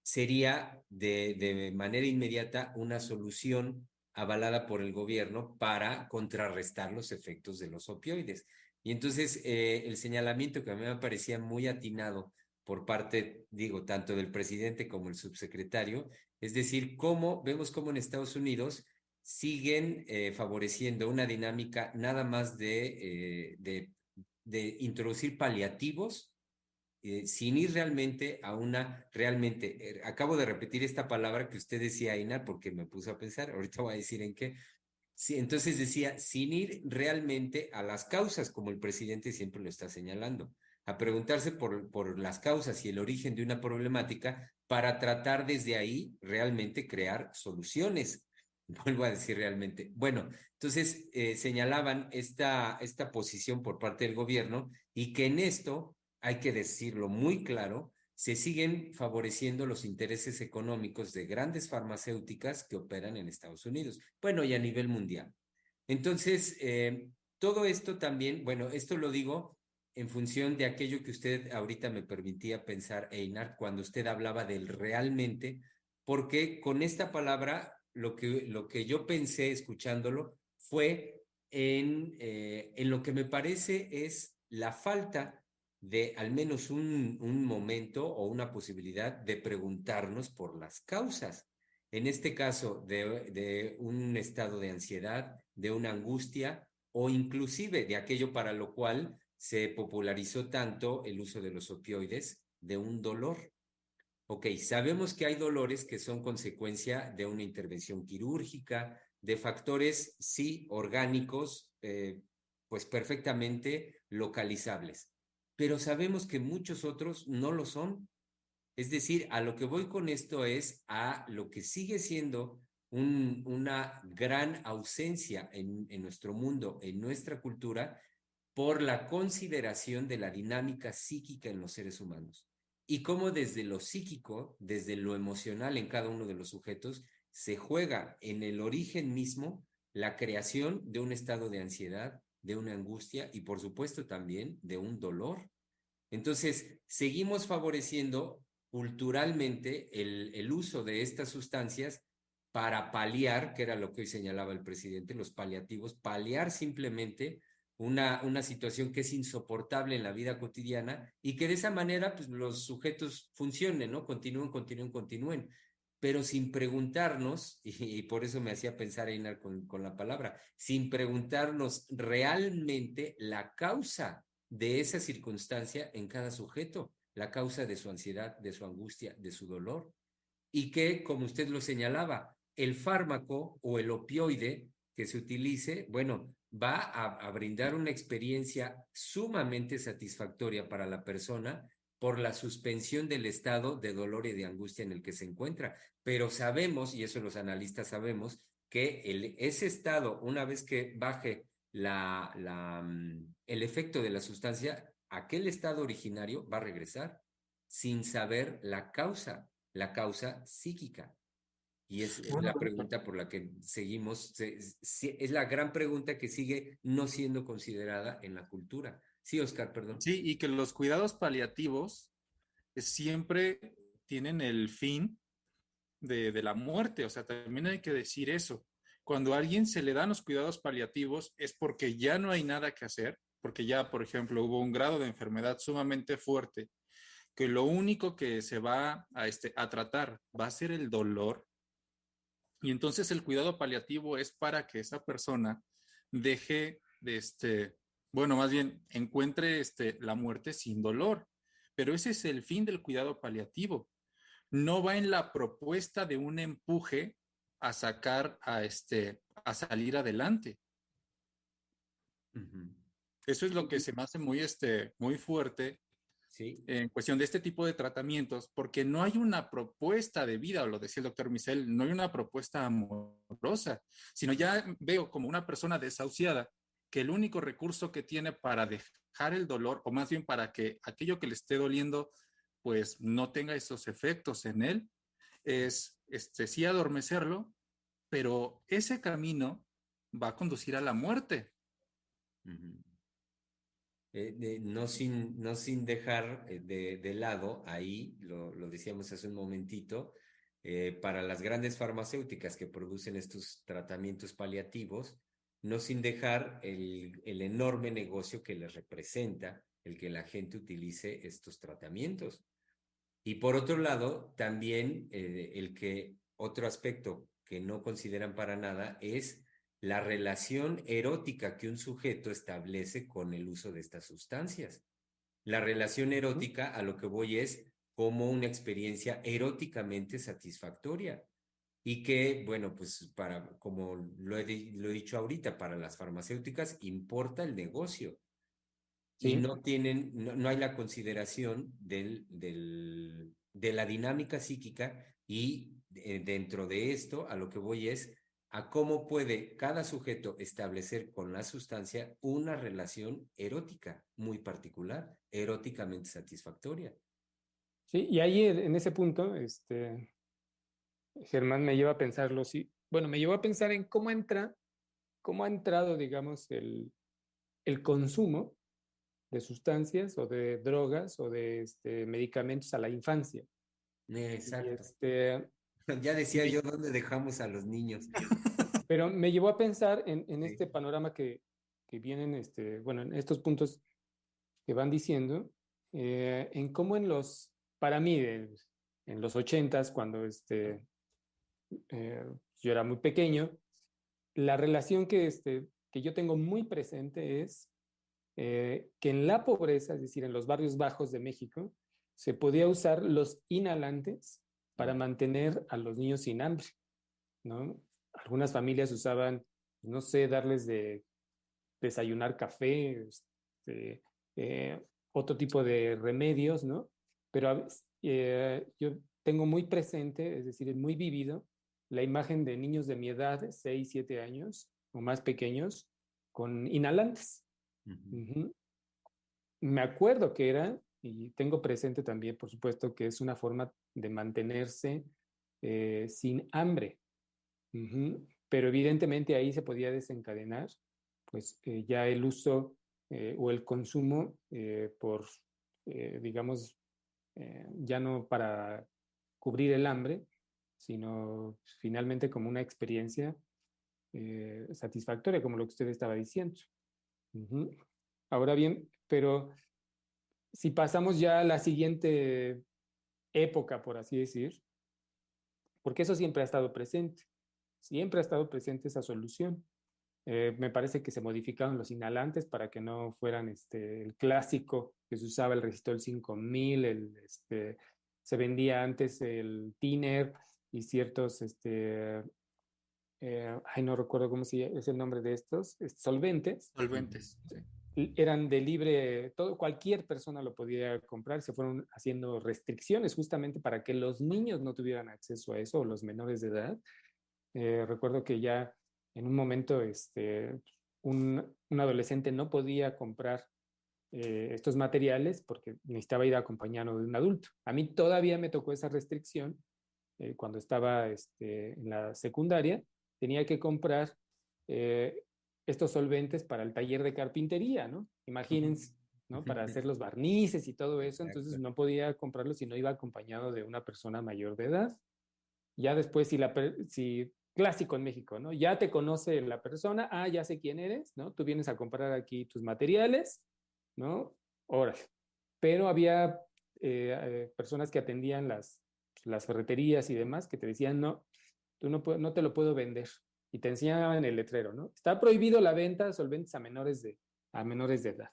sería de manera inmediata una solución avalada por el gobierno para contrarrestar los efectos de los opioides. Y entonces el señalamiento que a mí me parecía muy atinado por parte, digo, tanto del presidente como el subsecretario, es decir, vemos cómo en Estados Unidos siguen favoreciendo una dinámica nada más de introducir paliativos sin ir realmente a acabo de repetir esta palabra que usted decía, Aina, porque me puso a pensar, ahorita voy a decir en qué. Sí, entonces decía, sin ir realmente a las causas, como el presidente siempre lo está señalando, a preguntarse por las causas y el origen de una problemática para tratar desde ahí realmente crear soluciones. Vuelvo a decir realmente. Bueno, entonces señalaban esta posición por parte del gobierno y que en esto, hay que decirlo muy claro, se siguen favoreciendo los intereses económicos de grandes farmacéuticas que operan en Estados Unidos, bueno, y a nivel mundial. Entonces, todo esto también, bueno, esto lo digo en función de aquello que usted ahorita me permitía pensar, Einar, cuando usted hablaba del realmente, porque con esta palabra lo que yo pensé escuchándolo fue en lo que me parece es la falta de al menos un momento o una posibilidad de preguntarnos por las causas. En este caso, de un estado de ansiedad, de una angustia o inclusive de aquello para lo cual se popularizó tanto el uso de los opioides, de un dolor. Ok, sabemos que hay dolores que son consecuencia de una intervención quirúrgica, de factores, sí, orgánicos, pues perfectamente localizables, pero sabemos que muchos otros no lo son. Es decir, a lo que voy con esto es a lo que sigue siendo una gran ausencia en nuestro mundo, en nuestra cultura, por la consideración de la dinámica psíquica en los seres humanos y cómo desde lo psíquico, desde lo emocional en cada uno de los sujetos, se juega en el origen mismo la creación de un estado de ansiedad, de una angustia y por supuesto también de un dolor. Entonces, seguimos favoreciendo culturalmente el uso de estas sustancias para paliar, que era lo que hoy señalaba el presidente, los paliativos, paliar simplemente una situación que es insoportable en la vida cotidiana y que de esa manera pues, los sujetos funcionen, ¿no? Continúen, pero sin preguntarnos, y por eso me hacía pensar, Einar, con la palabra, sin preguntarnos realmente la causa de esa circunstancia en cada sujeto, la causa de su ansiedad, de su angustia, de su dolor. Y que, como usted lo señalaba, el fármaco o el opioide que se utilice, bueno, va a brindar una experiencia sumamente satisfactoria para la persona por la suspensión del estado de dolor y de angustia en el que se encuentra. Pero sabemos, y eso los analistas sabemos, que ese estado, una vez que baje el efecto de la sustancia, aquel estado originario va a regresar sin saber la causa psíquica. Y es Bueno, la pregunta por la que seguimos, es la gran pregunta que sigue no siendo considerada en la cultura. Sí, Oscar, perdón. sí, y que los cuidados paliativos siempre tienen el fin de la muerte, o sea, también hay que decir eso. Cuando a alguien se le dan los cuidados paliativos es porque ya no hay nada que hacer, porque ya, por ejemplo, hubo un grado de enfermedad sumamente fuerte, que lo único que se va a tratar va a ser el dolor. Y entonces el cuidado paliativo es para que esa persona deje de bueno, más bien encuentre la muerte sin dolor. Pero ese es el fin del cuidado paliativo. No va en la propuesta de un empuje a sacar a salir adelante. Ujú. Eso es lo que se me hace muy fuerte Sí. en cuestión de este tipo de tratamientos, porque no hay una propuesta de vida, lo decía el doctor Michel, no hay una propuesta amorosa, sino ya veo como una persona desahuciada que el único recurso que tiene para dejar el dolor, o más bien para que aquello que le esté doliendo, pues no tenga esos efectos en él, es sí adormecerlo, pero ese camino va a conducir a la muerte. Ujú. No sin dejar de lado, ahí lo decíamos hace un momentito, para las grandes farmacéuticas que producen estos tratamientos paliativos, no sin dejar el enorme negocio que les representa el que la gente utilice estos tratamientos. Y por otro lado, también otro aspecto que no consideran para nada es la relación erótica que un sujeto establece con el uso de estas sustancias. La relación erótica, a lo que voy, es como una experiencia eróticamente satisfactoria. Y que, bueno, pues como lo he dicho ahorita, para las farmacéuticas importa el negocio y Sí, no hay la consideración de la dinámica psíquica y dentro de esto a lo que voy es a cómo puede cada sujeto establecer con la sustancia una relación erótica muy particular, eróticamente satisfactoria. sí, y ahí en ese punto, Germán me lleva a pensarlo, sí, bueno, me llevó a pensar en cómo ha entrado, digamos, el consumo de sustancias o de drogas o de medicamentos a la infancia. Y Exacto. Ya decía me- yo dónde dejamos a los niños. pero me llevó a pensar en Sí. este panorama que vienen, bueno, en estos puntos que van diciendo, en cómo para mí, en los ochentas, cuando yo era muy pequeño, la relación que yo tengo muy presente es que en la pobreza, es decir, en los barrios bajos de México, se podía usar los inhalantes para mantener a los niños sin hambre, ¿no? Algunas familias usaban, no sé, darles de desayunar café, otro tipo de remedios, ¿no? Pero yo tengo muy presente, es decir, muy vivido, la imagen de niños de mi edad, 6 7 años o más pequeños, con inhalantes. Ujú. Ujú. Me acuerdo que era, y tengo presente también, por supuesto, que es una forma de mantenerse sin hambre. Ujú. Pero evidentemente ahí se podía desencadenar, pues ya el uso o el consumo digamos, ya no para cubrir el hambre, sino finalmente como una experiencia satisfactoria, como lo que usted estaba diciendo. Ujú. Ahora bien, pero si pasamos ya a la siguiente época, por así decir, porque eso siempre ha estado presente esa solución. Me parece que se modificaron los inhalantes para que no fueran el clásico que se usaba, el Resistol 5000, se vendía antes el Tiner y ciertos, no recuerdo cómo es el nombre de estos, solventes. Solventes. Sí. Eran de libre, cualquier persona lo podía comprar, se fueron haciendo restricciones justamente para que los niños no tuvieran acceso a eso, o los menores de edad. Recuerdo que ya en un momento un adolescente no podía comprar estos materiales porque necesitaba ir acompañado de un adulto. A mí todavía me tocó esa restricción cuando estaba en la secundaria, tenía que comprar estos solventes para el taller de carpintería, ¿no? Imagínense, ¿no? Para hacer los barnices y todo eso, entonces no podía comprarlos si no iba acompañado de una persona mayor de edad. Ya después, si clásico en México, ¿no? Ya te conoce la persona, ya sé quién eres, ¿no? Tú vienes a comprar aquí tus materiales, ¿no? Órale. Pero había personas que atendían las ferreterías y demás que te decían, no, tú no te lo puedo vender. Y te enseñaban el letrero, ¿no? Está prohibido la venta de solventes a menores de edad.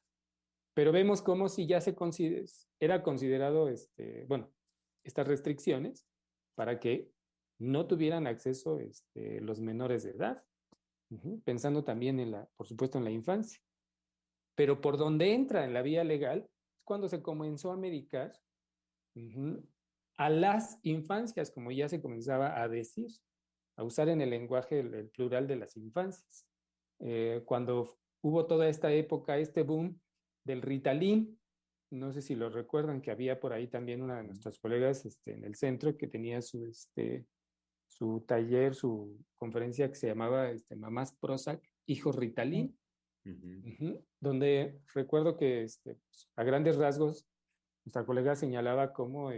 Pero vemos como si ya era considerado, estas restricciones para que no tuvieran acceso los menores de edad, pensando también por supuesto, en la infancia. Pero por donde entra en la vía legal es cuando se comenzó a medicar a las infancias, como ya se comenzaba a decir, a usar en el lenguaje el plural de las infancias. Cuando hubo toda esta época, este boom del Ritalin, no sé si lo recuerdan, que había por ahí también una de nuestras colegas en el centro que tenía su taller, su conferencia que se llamaba Mamás Prozac, Hijos Ritalin, donde recuerdo que a grandes rasgos nuestra colega señalaba cómo,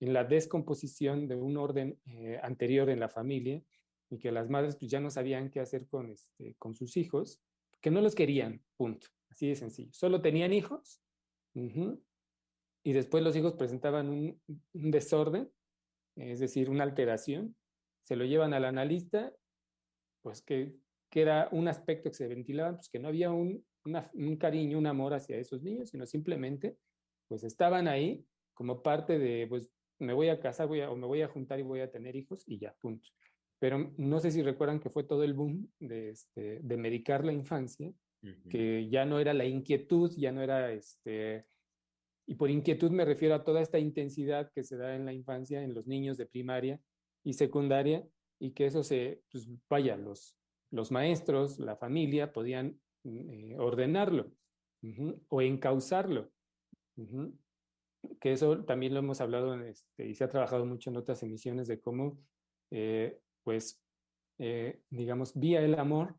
en la descomposición de un orden anterior en la familia y que las madres pues, ya no sabían qué hacer con sus hijos, que no los querían, punto, así de sencillo. Solo tenían hijos y después los hijos presentaban un desorden, es decir, una alteración, se lo llevan al analista, pues que era un aspecto que se ventilaba, pues que no había un cariño, un amor hacia esos niños, sino simplemente, pues estaban ahí como parte de, pues me voy a casar o me voy a juntar y voy a tener hijos y ya, punto. Pero no sé si recuerdan que fue todo el boom de medicar la infancia, que ya no era la inquietud, ya no era y por inquietud me refiero a toda esta intensidad que se da en la infancia, en los niños de primaria y secundaria, y que eso pues vaya, los maestros, la familia podían ordenarlo o encauzarlo. Que eso también lo hemos hablado y se ha trabajado mucho en otras emisiones de cómo, digamos, vía el amor,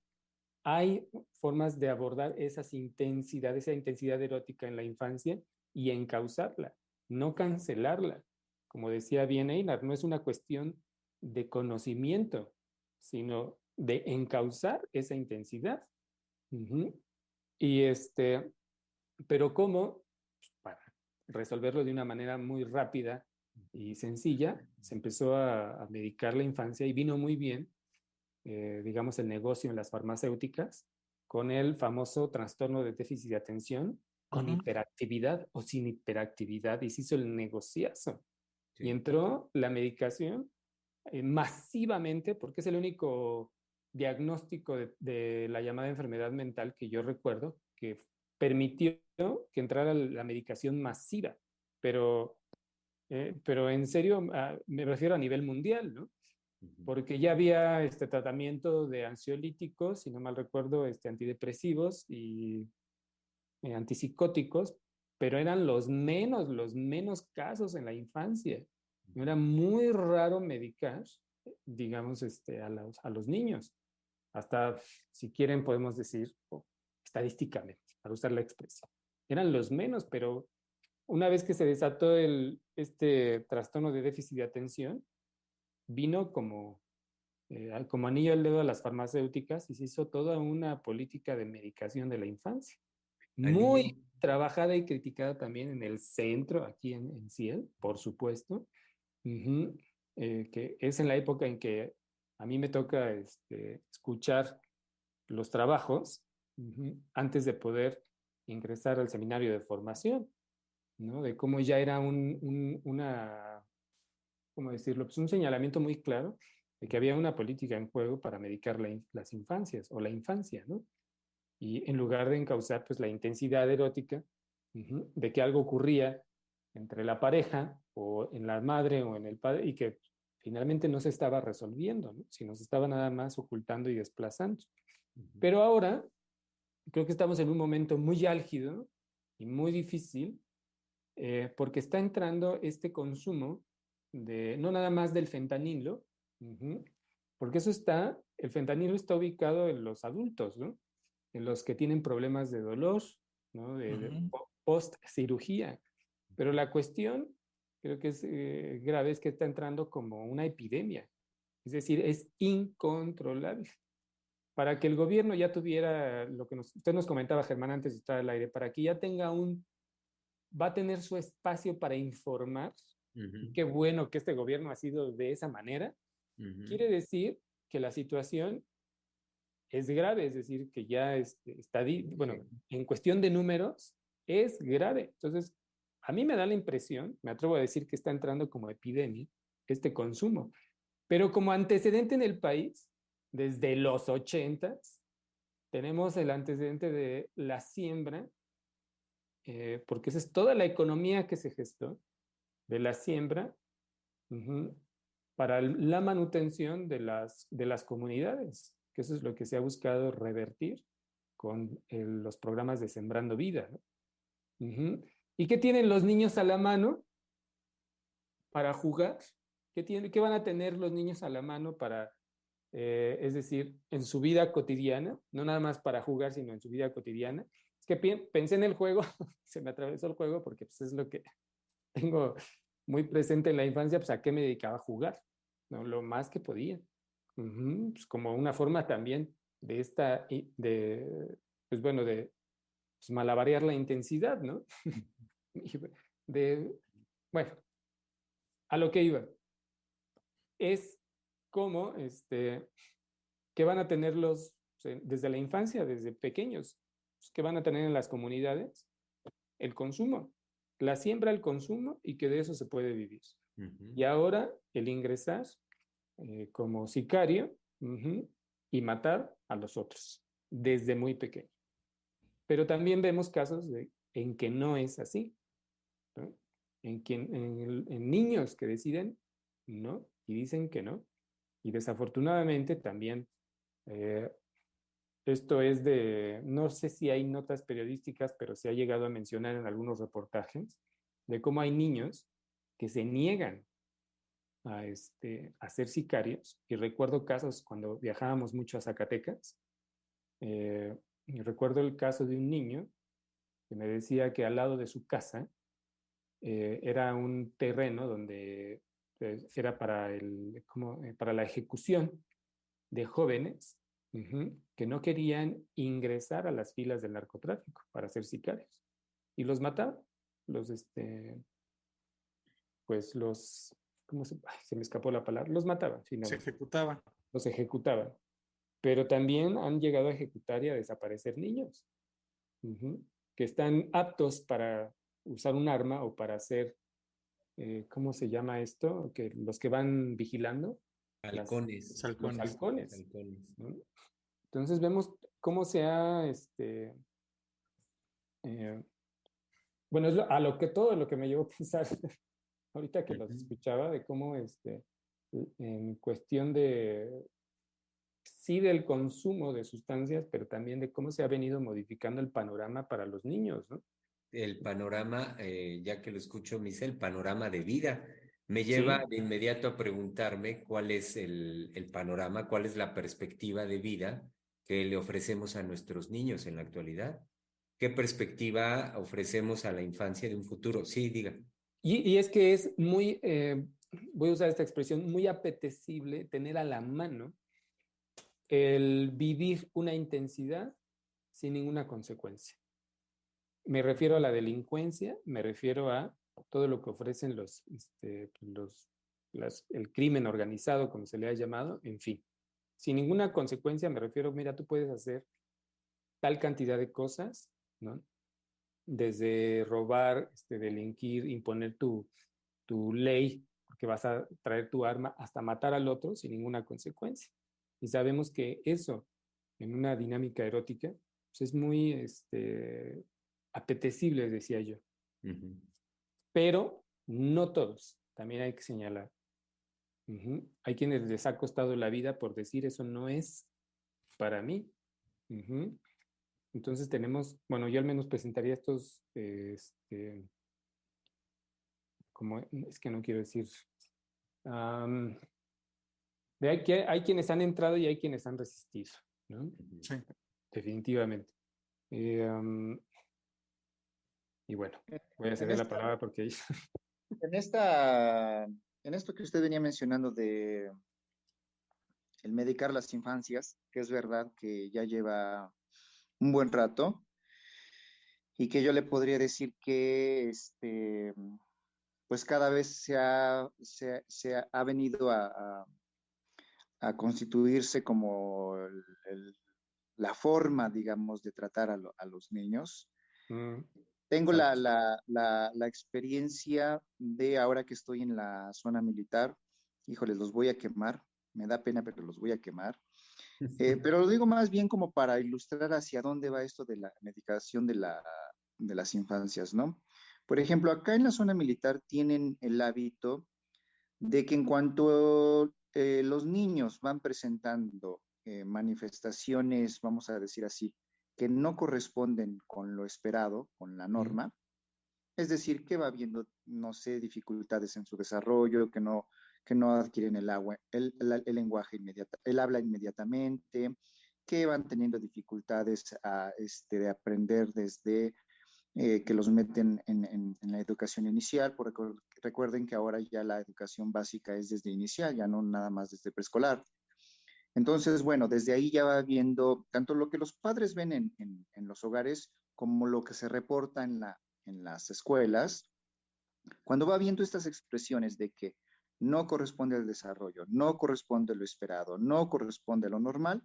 hay formas de abordar esa intensidad erótica en la infancia y encauzarla, no cancelarla. Como decía bien Einar, no es una cuestión de conocimiento, sino de encauzar esa intensidad. Y pero ¿cómo? Para resolverlo de una manera muy rápida y sencilla, se empezó a medicar la infancia y vino muy bien, digamos, el negocio en las farmacéuticas con el famoso trastorno de déficit de atención, con hiperactividad o sin hiperactividad, y se hizo el negociazo. Sí. Y entró la medicación masivamente, porque es el único diagnóstico de la llamada enfermedad mental que yo recuerdo, que permitió que entrara la medicación masiva, pero en serio me refiero a nivel mundial, ¿no? Porque ya había tratamiento de ansiolíticos, si no mal recuerdo, antidepresivos y antipsicóticos, pero eran los menos casos en la infancia. Era muy raro medicar, digamos, a los niños. Hasta, si quieren, podemos decir estadísticamente, para usar la expresión. Eran los menos, pero una vez que se desató este trastorno de déficit de atención, vino como anillo al dedo a las farmacéuticas y se hizo toda una política de medicación de la infancia. Muy trabajada y criticada también en el centro, aquí en Ciel, por supuesto, que es en la época en que a mí me toca escuchar los trabajos antes de poder ingresar al seminario de formación, ¿no? De cómo ya era ¿cómo decirlo? Pues un señalamiento muy claro de que había una política en juego para medicar las infancias o la infancia, ¿no? Y en lugar de encauzar pues la intensidad erótica de que algo ocurría entre la pareja o en la madre o en el padre y que finalmente no se estaba resolviendo, ¿no? Sino se estaba nada más ocultando y desplazando. Pero ahora creo que estamos en un momento muy álgido y muy difícil porque está entrando este consumo no nada más del fentanilo, porque el fentanilo está ubicado en los adultos, ¿no? En los que tienen problemas de dolor, ¿no? De post cirugía. Pero la cuestión, creo que es grave, es que está entrando como una epidemia. Es decir, es incontrolable. Para que el gobierno ya tuviera lo que usted nos comentaba, Germán, antes de estar al aire, para que ya tenga va a tener su espacio para informar. Y qué bueno que este gobierno ha sido de esa manera. Quiere decir que la situación es grave, es decir, que ya bueno, en cuestión de números, es grave. Entonces, a mí me da la impresión, me atrevo a decir que está entrando como epidemia este consumo, pero como antecedente en el país, desde los 80s, tenemos el antecedente de la siembra, porque esa es toda la economía que se gestó, de la siembra, para la manutención de las comunidades, que eso es lo que se ha buscado revertir con los programas de Sembrando Vida, ¿no? ¿Y qué tienen los niños a la mano para jugar? ¿Qué van a tener los niños a la mano es decir, en su vida cotidiana, no nada más para jugar, sino en su vida cotidiana? Es que pensé en el juego, se me atravesó el juego porque pues, es lo que tengo muy presente en la infancia, pues a qué me dedicaba a jugar, ¿no? Lo más que podía. Pues, como una forma también pues bueno, de pues, malabarear la intensidad, ¿no? Bueno, a lo que iba, es como, que van a tener desde la infancia, desde pequeños, pues, que van a tener en las comunidades el consumo, la siembra, el consumo y que de eso se puede vivir. Y ahora el ingresar como sicario y matar a los otros desde muy pequeño. Pero también vemos casos en que no es así, ¿no? En niños que deciden no y dicen que no. Y desafortunadamente también esto es no sé si hay notas periodísticas, pero se ha llegado a mencionar en algunos reportajes de cómo hay niños que se niegan a ser sicarios. Y recuerdo casos cuando viajábamos mucho a Zacatecas. Y recuerdo el caso de un niño que me decía que al lado de su casa era un terreno donde era para la ejecución de jóvenes que no querían ingresar a las filas del narcotráfico para ser sicarios. Y los mataban. Pues se me escapó la palabra, los mataban. Se ejecutaban. Los ejecutaban. Pero también han llegado a ejecutar y a desaparecer niños que están aptos para usar un arma o para hacer, ¿cómo se llama esto? Los que van vigilando. Halcones. Los halcones. ¿No? Entonces vemos cómo se ha, bueno, es todo lo que me llevó a pensar ahorita que los escuchaba, de cómo en cuestión sí del consumo de sustancias, pero también de cómo se ha venido modificando el panorama para los niños, ¿no? El panorama, ya que lo escucho, Misael, el panorama de vida. Me lleva de inmediato a preguntarme cuál es el panorama, cuál es la perspectiva de vida que le ofrecemos a nuestros niños en la actualidad. ¿Qué perspectiva ofrecemos a la infancia de un futuro? Sí, diga. Y es que es muy, voy a usar esta expresión, muy apetecible tener a la mano el vivir una intensidad sin ninguna consecuencia. Me refiero a la delincuencia, me refiero a todo lo que ofrecen el crimen organizado, como se le ha llamado, en fin. sin ninguna consecuencia, me refiero, mira, tú puedes hacer tal cantidad de cosas, ¿no? Desde robar, delinquir, imponer tu ley, porque vas a traer tu arma hasta matar al otro sin ninguna consecuencia. Y sabemos que eso, en una dinámica erótica, pues es muy apetecible, decía yo. Ujú. Pero no todos, también hay que señalar. Hay quienes les ha costado la vida por decir eso no es para mí. Entonces tenemos, bueno, yo al menos presentaría estos, como, es que no quiero decir, hay quienes han entrado y hay quienes han resistido, ¿no? Sí. Definitivamente. Y bueno, voy a ceder la palabra porque... En esto que usted venía mencionando de el medicar las infancias, que es verdad que ya lleva un buen rato y que yo le podría decir que pues cada vez se ha venido a constituirse como la forma, digamos, de tratar a los niños. Tengo exacto. la experiencia de ahora que estoy en la zona militar. Híjoles, los voy a quemar. Me da pena, pero los voy a quemar. Pero lo digo más bien como para ilustrar hacia dónde va esto de la medicación de las infancias, ¿no? Por ejemplo, acá en la zona militar tienen el hábito de que en cuanto los niños van presentando manifestaciones, vamos a decir así, que no corresponden con lo esperado, con la norma, es decir, que va habiendo, no sé, dificultades en su desarrollo, que no adquieren el lenguaje inmediato, el habla inmediatamente, que van teniendo dificultades de aprender desde que los meten en la educación inicial. Recuerden que ahora ya la educación básica es desde inicial, ya no nada más desde preescolar. Entonces, bueno, desde ahí ya va viendo tanto lo que los padres ven en los hogares como lo que se reporta en las escuelas. Cuando va viendo estas expresiones de que no corresponde al desarrollo, no corresponde a lo esperado, no corresponde a lo normal,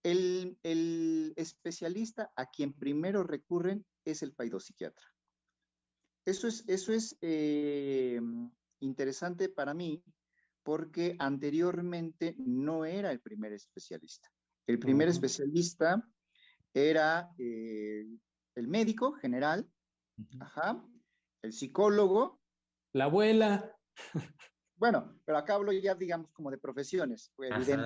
el especialista a quien primero recurren es el paidopsiquiatra. Eso es interesante para mí porque anteriormente no era el primer especialista. El primer especialista era el médico general, ajá, el psicólogo. La abuela. Bueno, pero acá hablo ya, digamos, como de profesiones. Ajá,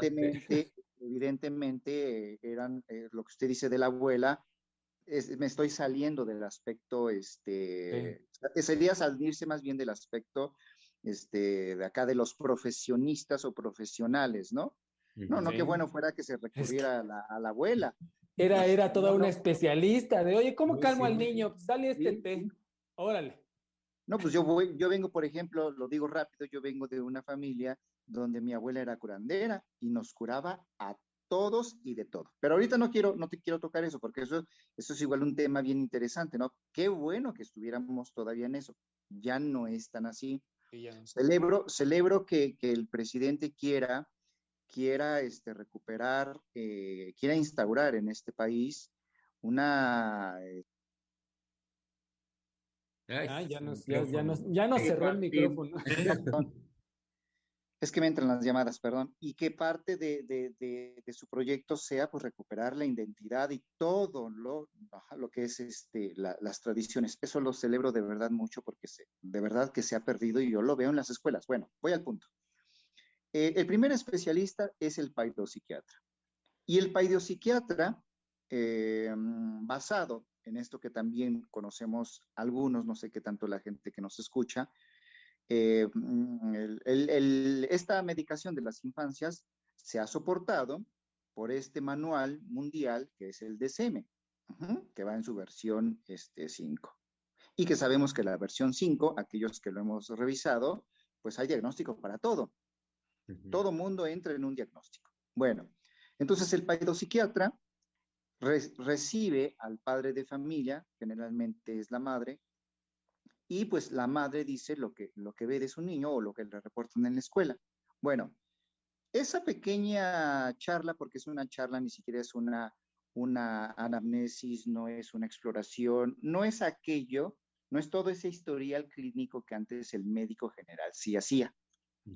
Evidentemente eran lo que usted dice de la abuela. Me estoy saliendo del aspecto, Sí. sería salirse más bien del aspecto, de acá de los profesionistas o profesionales, ¿no? No, no, qué Sí. bueno fuera que se Es que recurriera a la abuela. era toda No, una no, especialista de, oye, ¿cómo uy, calmo sí. al niño? Pues dale este sí, té. sí. Órale. No, pues yo vengo, por ejemplo, lo digo rápido, yo vengo de una familia donde mi abuela era curandera y nos curaba a todos y de todo. Pero ahorita no te quiero tocar eso, porque eso es igual un tema bien interesante, ¿no? Qué bueno que estuviéramos todavía en eso. Ya no es tan así. Sí, ya. Celebro que el presidente quiera recuperar, quiera instaurar en este país una... Ay, Ah, micrófono. ya nos cerró el micrófono. Es que me entran las llamadas, perdón, y que parte de su proyecto sea pues recuperar la identidad y todo lo que es las tradiciones. Eso lo celebro de verdad mucho porque de verdad que se ha perdido y yo lo veo en las escuelas. Bueno, voy al punto. El primer especialista es el paidopsiquiatra. Y el paidopsiquiatra, basado en esto que también conocemos algunos, no sé qué tanto la gente que nos escucha, esta medicación de las infancias se ha soportado por este manual mundial que es el DSM, que va en su versión 5. Y que sabemos que la versión 5, aquellos que lo hemos revisado, pues hay diagnóstico para todo. Todo mundo entra en un diagnóstico. Bueno, entonces el paidopsiquiatra recibe al padre de familia, generalmente es la madre, y pues la madre dice lo que ve de su niño o lo que le reportan en la escuela. Bueno, esa pequeña charla, porque es una charla, ni siquiera es una anamnesis, no es una exploración, no es aquello, no es todo ese historial clínico que antes el médico general sí hacía,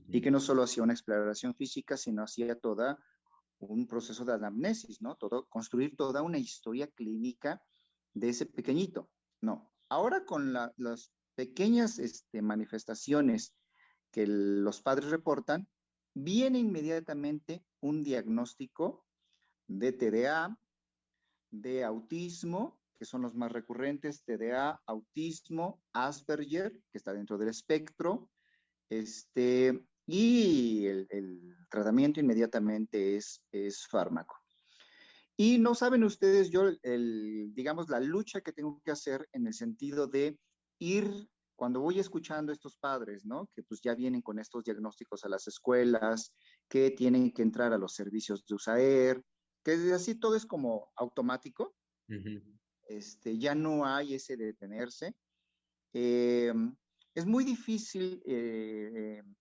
y que no solo hacía una exploración física, sino hacía toda un proceso de anamnesis, ¿no? Construir toda una historia clínica de ese pequeñito. No, ahora con las pequeñas manifestaciones que los padres reportan, viene inmediatamente un diagnóstico de TDA, de autismo, que son los más recurrentes, TDA, autismo, Asperger, que está dentro del espectro, y el tratamiento inmediatamente es fármaco. Y no saben ustedes, yo, digamos, la lucha que tengo que hacer en el sentido de ir, cuando voy escuchando a estos padres, ¿no? Que pues ya vienen con estos diagnósticos a las escuelas, que tienen que entrar a los servicios de USAER, que así todo es como automático, ya no hay ese detenerse. Eh, es muy difícil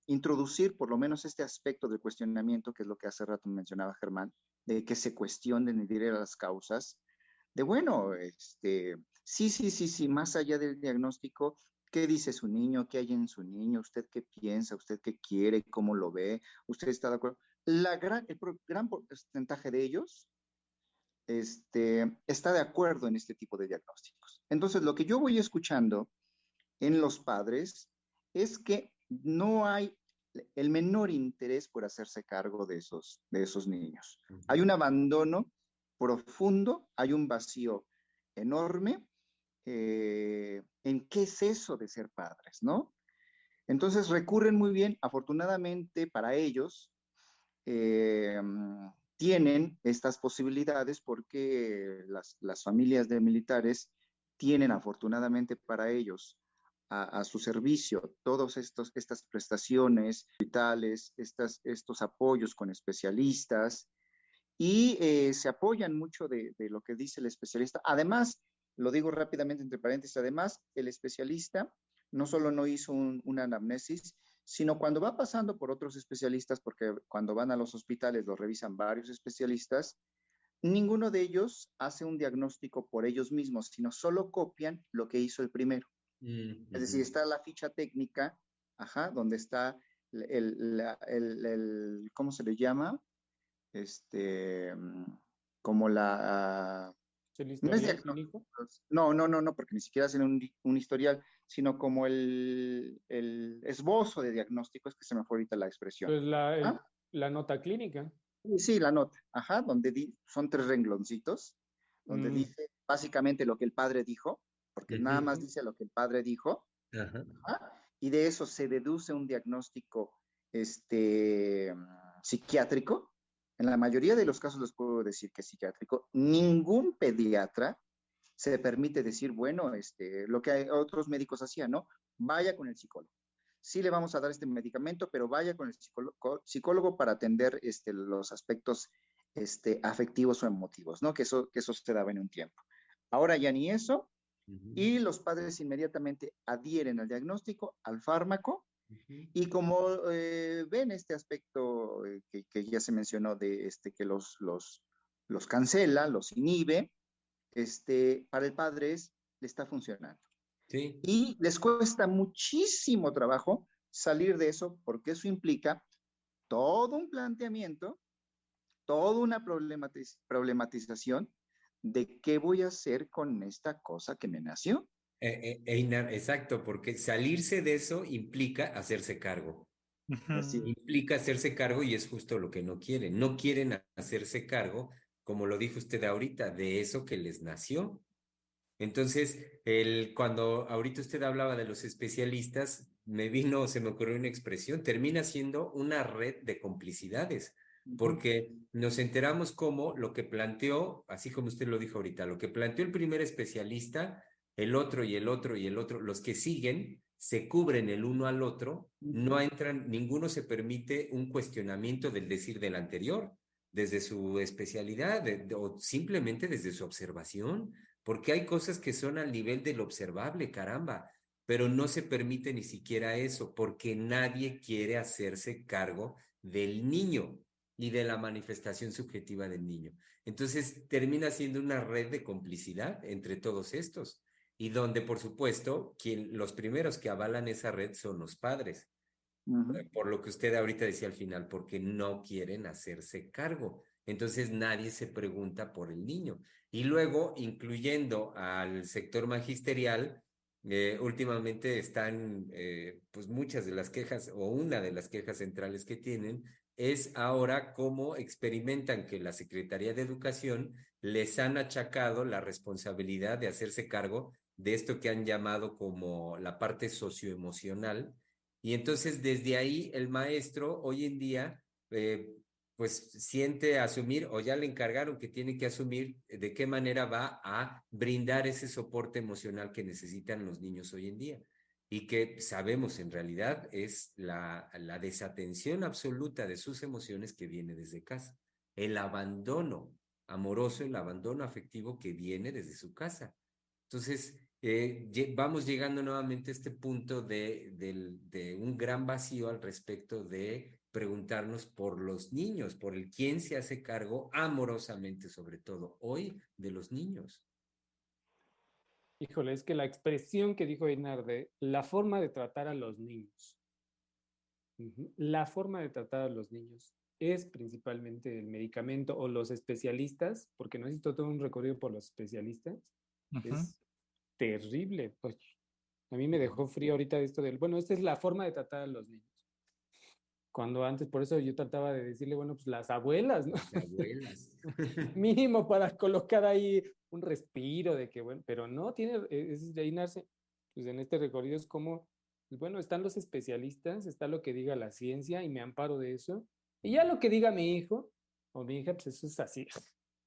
introducir por lo menos este aspecto del cuestionamiento, que es lo que hace rato mencionaba Germán, de que se cuestionen y diré las causas, de bueno, sí, más allá del diagnóstico, ¿qué dice su niño? ¿Qué hay en su niño? ¿Usted qué piensa? ¿Usted qué quiere? ¿Cómo lo ve? ¿Usted está de acuerdo? Gran porcentaje de ellos está de acuerdo en este tipo de diagnósticos. Entonces, lo que yo voy escuchando en los padres es que no hay el menor interés por hacerse cargo de esos niños. Hay un abandono profundo, hay un vacío enorme en qué es eso de ser padres, ¿no? Entonces recurren muy bien, afortunadamente para ellos, eh, tienen estas posibilidades porque las familias de militares tienen afortunadamente para ellos a su servicio todas estas prestaciones vitales, estos apoyos con especialistas y se apoyan mucho de lo que dice el especialista. Además, lo digo rápidamente entre paréntesis, además el especialista no solo no hizo una anamnesis, sino cuando va pasando por otros especialistas, porque cuando van a los hospitales los revisan varios especialistas, ninguno de ellos hace un diagnóstico por ellos mismos, sino solo copian lo que hizo el primero. Es decir, está la ficha técnica, ajá, donde está ¿cómo se le llama? Como la... ¿El no es historial clínico? no, porque ni siquiera hacen un historial, sino como el esbozo de diagnóstico, es que se me fue ahorita la expresión. Pues ¿Ah? la nota clínica. Sí, la nota, ajá, donde son 3 rengloncitos, donde dice básicamente lo que el padre dijo, porque nada más dice lo que el padre dijo, y de eso se deduce un diagnóstico psiquiátrico. En la mayoría de los casos les puedo decir que es psiquiátrico. Ningún pediatra se permite decir, bueno, lo que otros médicos hacían, ¿no? Vaya con el psicólogo. Sí le vamos a dar este medicamento, pero vaya con el psicólogo para atender los aspectos afectivos o emotivos, ¿no? Que eso se daba en un tiempo. Ahora ya ni eso, y los padres inmediatamente adhieren al diagnóstico, al fármaco, y como ven este aspecto que ya se mencionó de que los cancela, los inhibe, para el padre le está funcionando. Sí. Y les cuesta muchísimo trabajo salir de eso porque eso implica todo un planteamiento, toda una problematización de qué voy a hacer con esta cosa que me nació. Einar, exacto, porque salirse de eso implica hacerse cargo. Así. Implica hacerse cargo y es justo lo que no quieren. No quieren hacerse cargo, como lo dijo usted ahorita, de eso que les nació. Entonces, cuando ahorita usted hablaba de los especialistas, se me ocurrió una expresión, termina siendo una red de complicidades, porque nos enteramos cómo lo que planteó, así como usted lo dijo ahorita, lo que planteó el primer especialista, el otro y el otro y el otro, los que siguen se cubren el uno al otro, no entran, ninguno se permite un cuestionamiento del decir del anterior, desde su especialidad o simplemente desde su observación, porque hay cosas que son al nivel del observable, caramba, pero no se permite ni siquiera eso, porque nadie quiere hacerse cargo del niño. y de la manifestación subjetiva del niño. Entonces termina siendo una red de complicidad entre todos estos, y donde, por supuesto, los primeros que avalan esa red son los padres, por lo que usted ahorita decía al final, porque no quieren hacerse cargo. Entonces nadie se pregunta por el niño. Y luego, incluyendo al sector magisterial, últimamente están, pues muchas de las quejas, o una de las quejas centrales que tienen, es ahora cómo experimentan que la Secretaría de Educación les han achacado la responsabilidad de hacerse cargo de esto que han llamado como la parte socioemocional. Y entonces desde ahí el maestro hoy en día, pues siente asumir, o ya le encargaron que tiene que asumir de qué manera va a brindar ese soporte emocional que necesitan los niños hoy en día. Y que sabemos en realidad es la desatención absoluta de sus emociones que viene desde casa. El abandono amoroso, el abandono afectivo que viene desde su casa. Entonces, vamos llegando nuevamente a este punto de un gran vacío al respecto de preguntarnos por los niños, por el quién se hace cargo amorosamente, sobre todo hoy, de los niños. Híjole, es que la expresión que dijo Einar de la forma de tratar a los niños, la forma de tratar a los niños es principalmente el medicamento o los especialistas, porque necesito todo un recorrido por los especialistas, es terrible. Pues a mí me dejó frío ahorita esto del, bueno, esta es la forma de tratar a los niños. Cuando antes, por eso yo trataba de decirle, bueno, pues las abuelas, ¿no? Las abuelas. Mínimo para colocar ahí un respiro de que, bueno, pero no tiene, es de llenarse, pues en este recorrido es como, pues bueno, están los especialistas, está lo que diga la ciencia y me amparo de eso, y ya lo que diga mi hijo o mi hija, pues eso es así,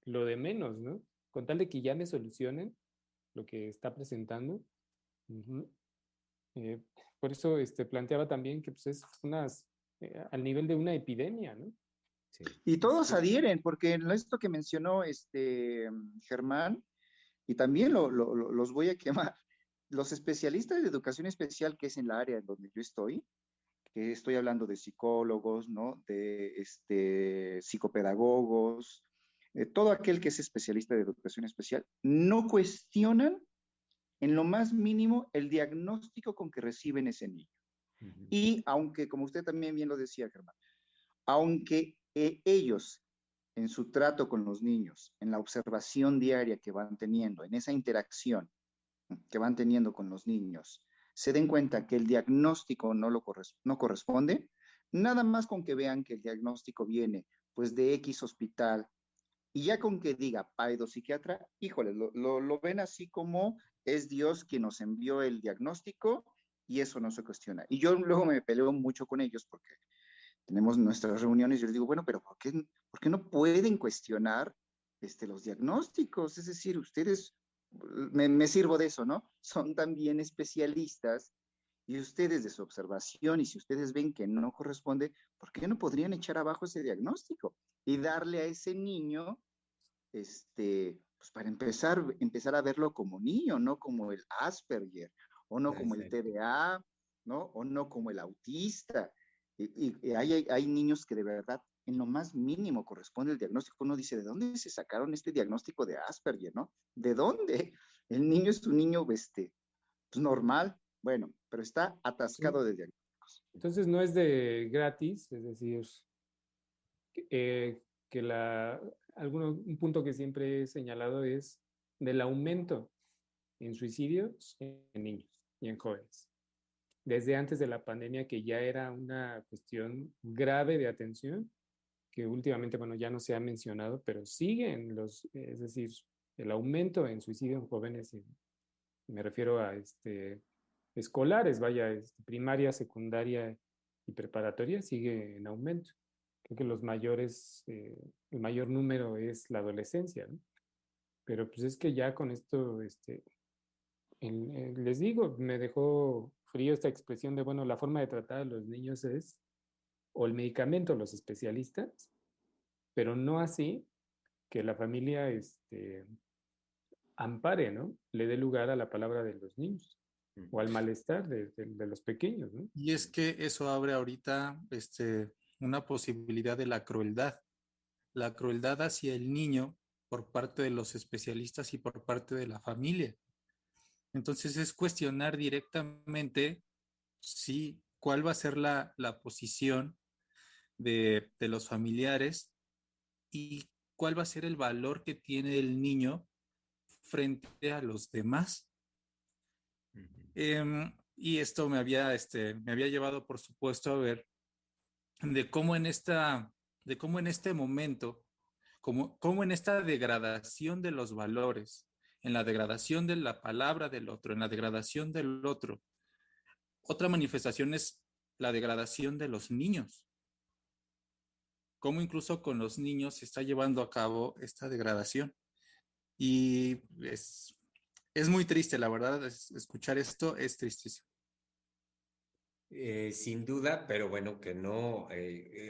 lo de menos, ¿no? Con tal de que ya me solucionen lo que está presentando. Por eso planteaba también que pues, es al nivel de una epidemia, ¿no? Sí. Y todos adhieren, porque en esto que mencionó Germán, y también los voy a quemar, los especialistas de educación especial, que es en la área en donde yo estoy, que estoy hablando de psicólogos, ¿no? De psicopedagogos, todo aquel que es especialista de educación especial, no cuestionan en lo más mínimo el diagnóstico con que reciben ese niño. Y aunque, como usted también bien lo decía, Germán, aunque ellos en su trato con los niños, en la observación diaria que van teniendo, en esa interacción que van teniendo con los niños, se den cuenta que el diagnóstico no corresponde, nada más con que vean que el diagnóstico viene pues de X hospital y ya con que diga psiquiatra, híjole, lo ven así como es Dios quien nos envió el diagnóstico y eso no se cuestiona. Y yo luego me peleo mucho con ellos porque tenemos nuestras reuniones y yo les digo, bueno, pero ¿por qué no pueden cuestionar los diagnósticos? Es decir, ustedes, me sirvo de eso, ¿no? Son también especialistas y ustedes de su observación y si ustedes ven que no corresponde, ¿por qué no podrían echar abajo ese diagnóstico y darle a ese niño, pues para empezar a verlo como niño, no como el Asperger, o no como el TDA, ¿no? O no como el autista. Y hay niños que de verdad, en lo más mínimo corresponde el diagnóstico. Uno dice, ¿de dónde se sacaron este diagnóstico de Asperger, no? ¿De dónde? El niño es un niño, pues normal, bueno, pero está atascado de diagnósticos. Entonces no es de gratis, es decir, que un punto que siempre he señalado es del aumento en suicidios en niños y en jóvenes. Desde antes de la pandemia, que ya era una cuestión grave de atención, que últimamente, bueno, ya no se ha mencionado, pero siguen es decir, el aumento en suicidio en jóvenes, me refiero a escolares, vaya, primaria, secundaria y preparatoria, sigue en aumento. Creo que el mayor número es la adolescencia, ¿no? Pero pues es que ya con esto, les digo, me dejó frío esta expresión de, bueno, la forma de tratar a los niños es o el medicamento, los especialistas, pero no así que la familia ampare, ¿no? Le dé lugar a la palabra de los niños o al malestar de los pequeños, ¿no? Y es que eso abre ahorita una posibilidad de la crueldad hacia el niño por parte de los especialistas y por parte de la familia. Entonces es cuestionar directamente si cuál va a ser la posición de los familiares y cuál va a ser el valor que tiene el niño frente a los demás. Y esto me había llevado, por supuesto, a ver de cómo en este momento, cómo en esta degradación de los valores, en la degradación de la palabra del otro, en la degradación del otro, otra manifestación es la degradación de los niños. Cómo incluso con los niños se está llevando a cabo esta degradación. Y es muy triste, la verdad, escuchar esto es tristísimo. Sin duda, pero bueno, que no,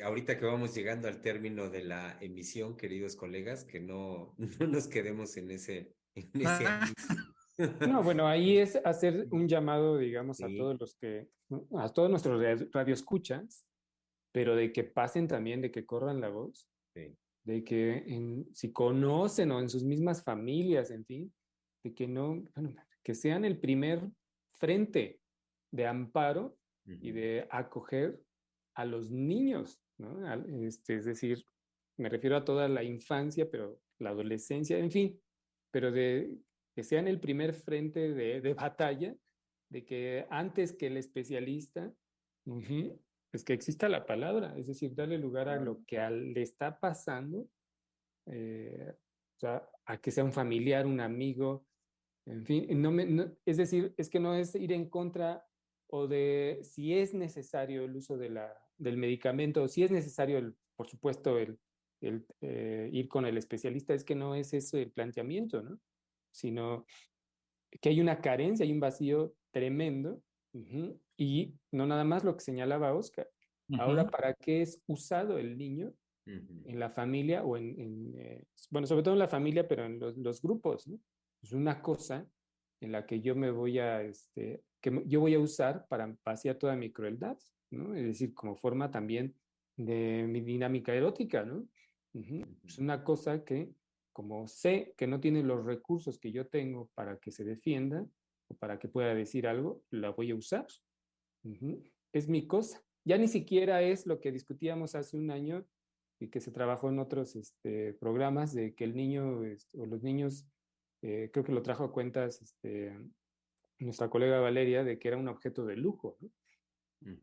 ahorita que vamos llegando al término de la emisión, queridos colegas, que no, no nos quedemos en ese anuncio. No, bueno, ahí es hacer un llamado, digamos, a Sí, todos a todos nuestros radioescuchas, pero de que pasen también, de que corran la voz, sí. de que si conocen o en sus mismas familias, en fin, de que no, bueno, que sean el primer frente de amparo y de acoger a los niños, ¿no? Es decir, me refiero a toda la infancia, pero la adolescencia, en fin, pero de que sean el primer frente de batalla, de que antes que el especialista, pues que exista la palabra, es decir, darle lugar a lo que le está pasando, o sea, a que sea un familiar, un amigo, en fin, es decir, es que no es ir en contra o de si es necesario el uso del medicamento, o si es necesario, por supuesto, ir con el especialista, es que no es ese el planteamiento, ¿no? Sino que hay una carencia, hay un vacío tremendo, y no nada más lo que señalaba Oscar. Ahora, ¿para qué es usado el niño en la familia o bueno, sobre todo en la familia, pero en los grupos, ¿no? Es una cosa en la que yo me voy yo voy a usar para vaciar toda mi crueldad, ¿no? Es decir, como forma también de mi dinámica erótica, ¿no? Es una cosa que, como sé que no tiene los recursos que yo tengo para que se defienda o para que pueda decir algo, la voy a usar. Es mi cosa. Ya ni siquiera es lo que discutíamos hace un año y que se trabajó en otros programas de que el niño o los niños, creo que lo trajo a cuentas nuestra colega Valeria, de que era un objeto de lujo, ¿no?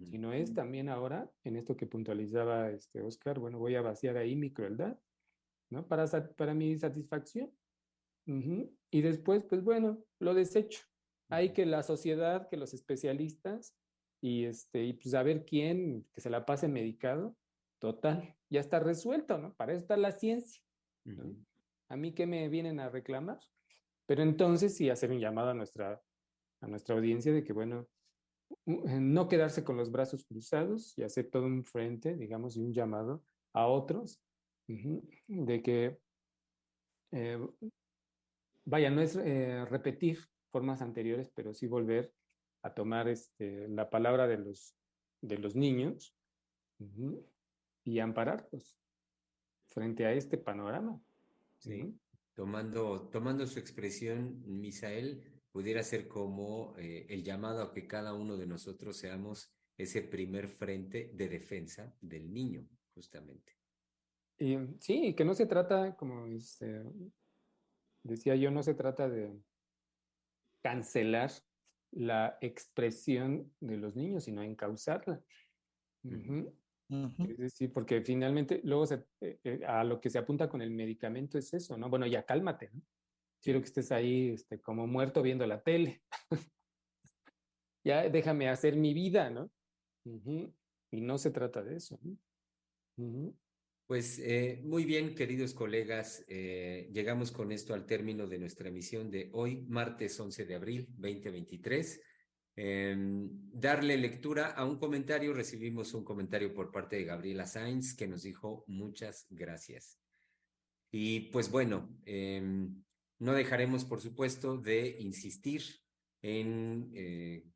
Sino es también ahora, en esto que puntualizaba Oscar, bueno, voy a vaciar ahí mi crueldad, ¿no? Para mi satisfacción. Y después, pues bueno, lo desecho. Hay que la sociedad, que los especialistas y pues a ver quién que se la pase medicado. Total, ya está resuelto, ¿no? Para eso está la ciencia, ¿no? A mí que me vienen a reclamar. Pero entonces sí hacer un llamado a nuestra audiencia de que, bueno, no quedarse con los brazos cruzados y hacer todo un frente, digamos, y un llamado a otros, de que eh, vaya, no es repetir formas anteriores, pero sí volver a tomar la palabra de los niños y ampararlos frente a este panorama. Sí, tomando su expresión, Misael, pudiera ser como el llamado a que cada uno de nosotros seamos ese primer frente de defensa del niño, justamente. Y sí, que no se trata, como decía yo, no se trata de cancelar la expresión de los niños, sino encauzarla. Es decir, porque finalmente luego a lo que se apunta con el medicamento es eso, ¿no? Bueno, ya cálmate, ¿no? Quiero que estés ahí como muerto viendo la tele. Ya déjame hacer mi vida, ¿no? Y no se trata de eso, ¿no? Pues muy bien, queridos colegas, llegamos con esto al término de nuestra emisión de hoy, martes 11 de abril 2023. Darle lectura a un comentario, recibimos un comentario por parte de Gabriela Sainz que nos dijo muchas gracias. Y pues bueno, no dejaremos por supuesto de insistir en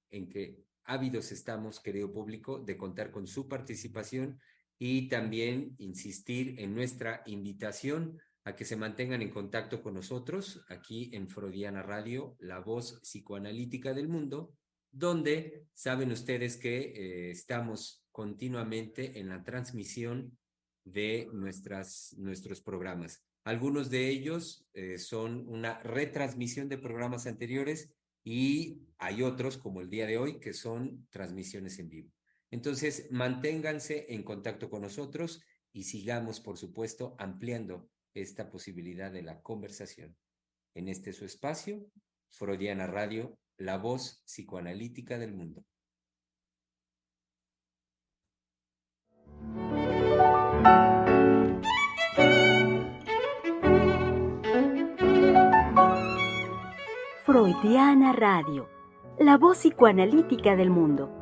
que ávidos estamos, querido público, de contar con su participación y también insistir en nuestra invitación a que se mantengan en contacto con nosotros aquí en Freudiana Radio, la voz psicoanalítica del mundo, donde saben ustedes que estamos continuamente en la transmisión de nuestros programas. Algunos de ellos son una retransmisión de programas anteriores y hay otros, como el día de hoy, que son transmisiones en vivo. Entonces, manténganse en contacto con nosotros y sigamos, por supuesto, ampliando esta posibilidad de la conversación. En este su espacio, Freudiana Radio, la voz psicoanalítica del mundo. Freudiana Radio, la voz psicoanalítica del mundo.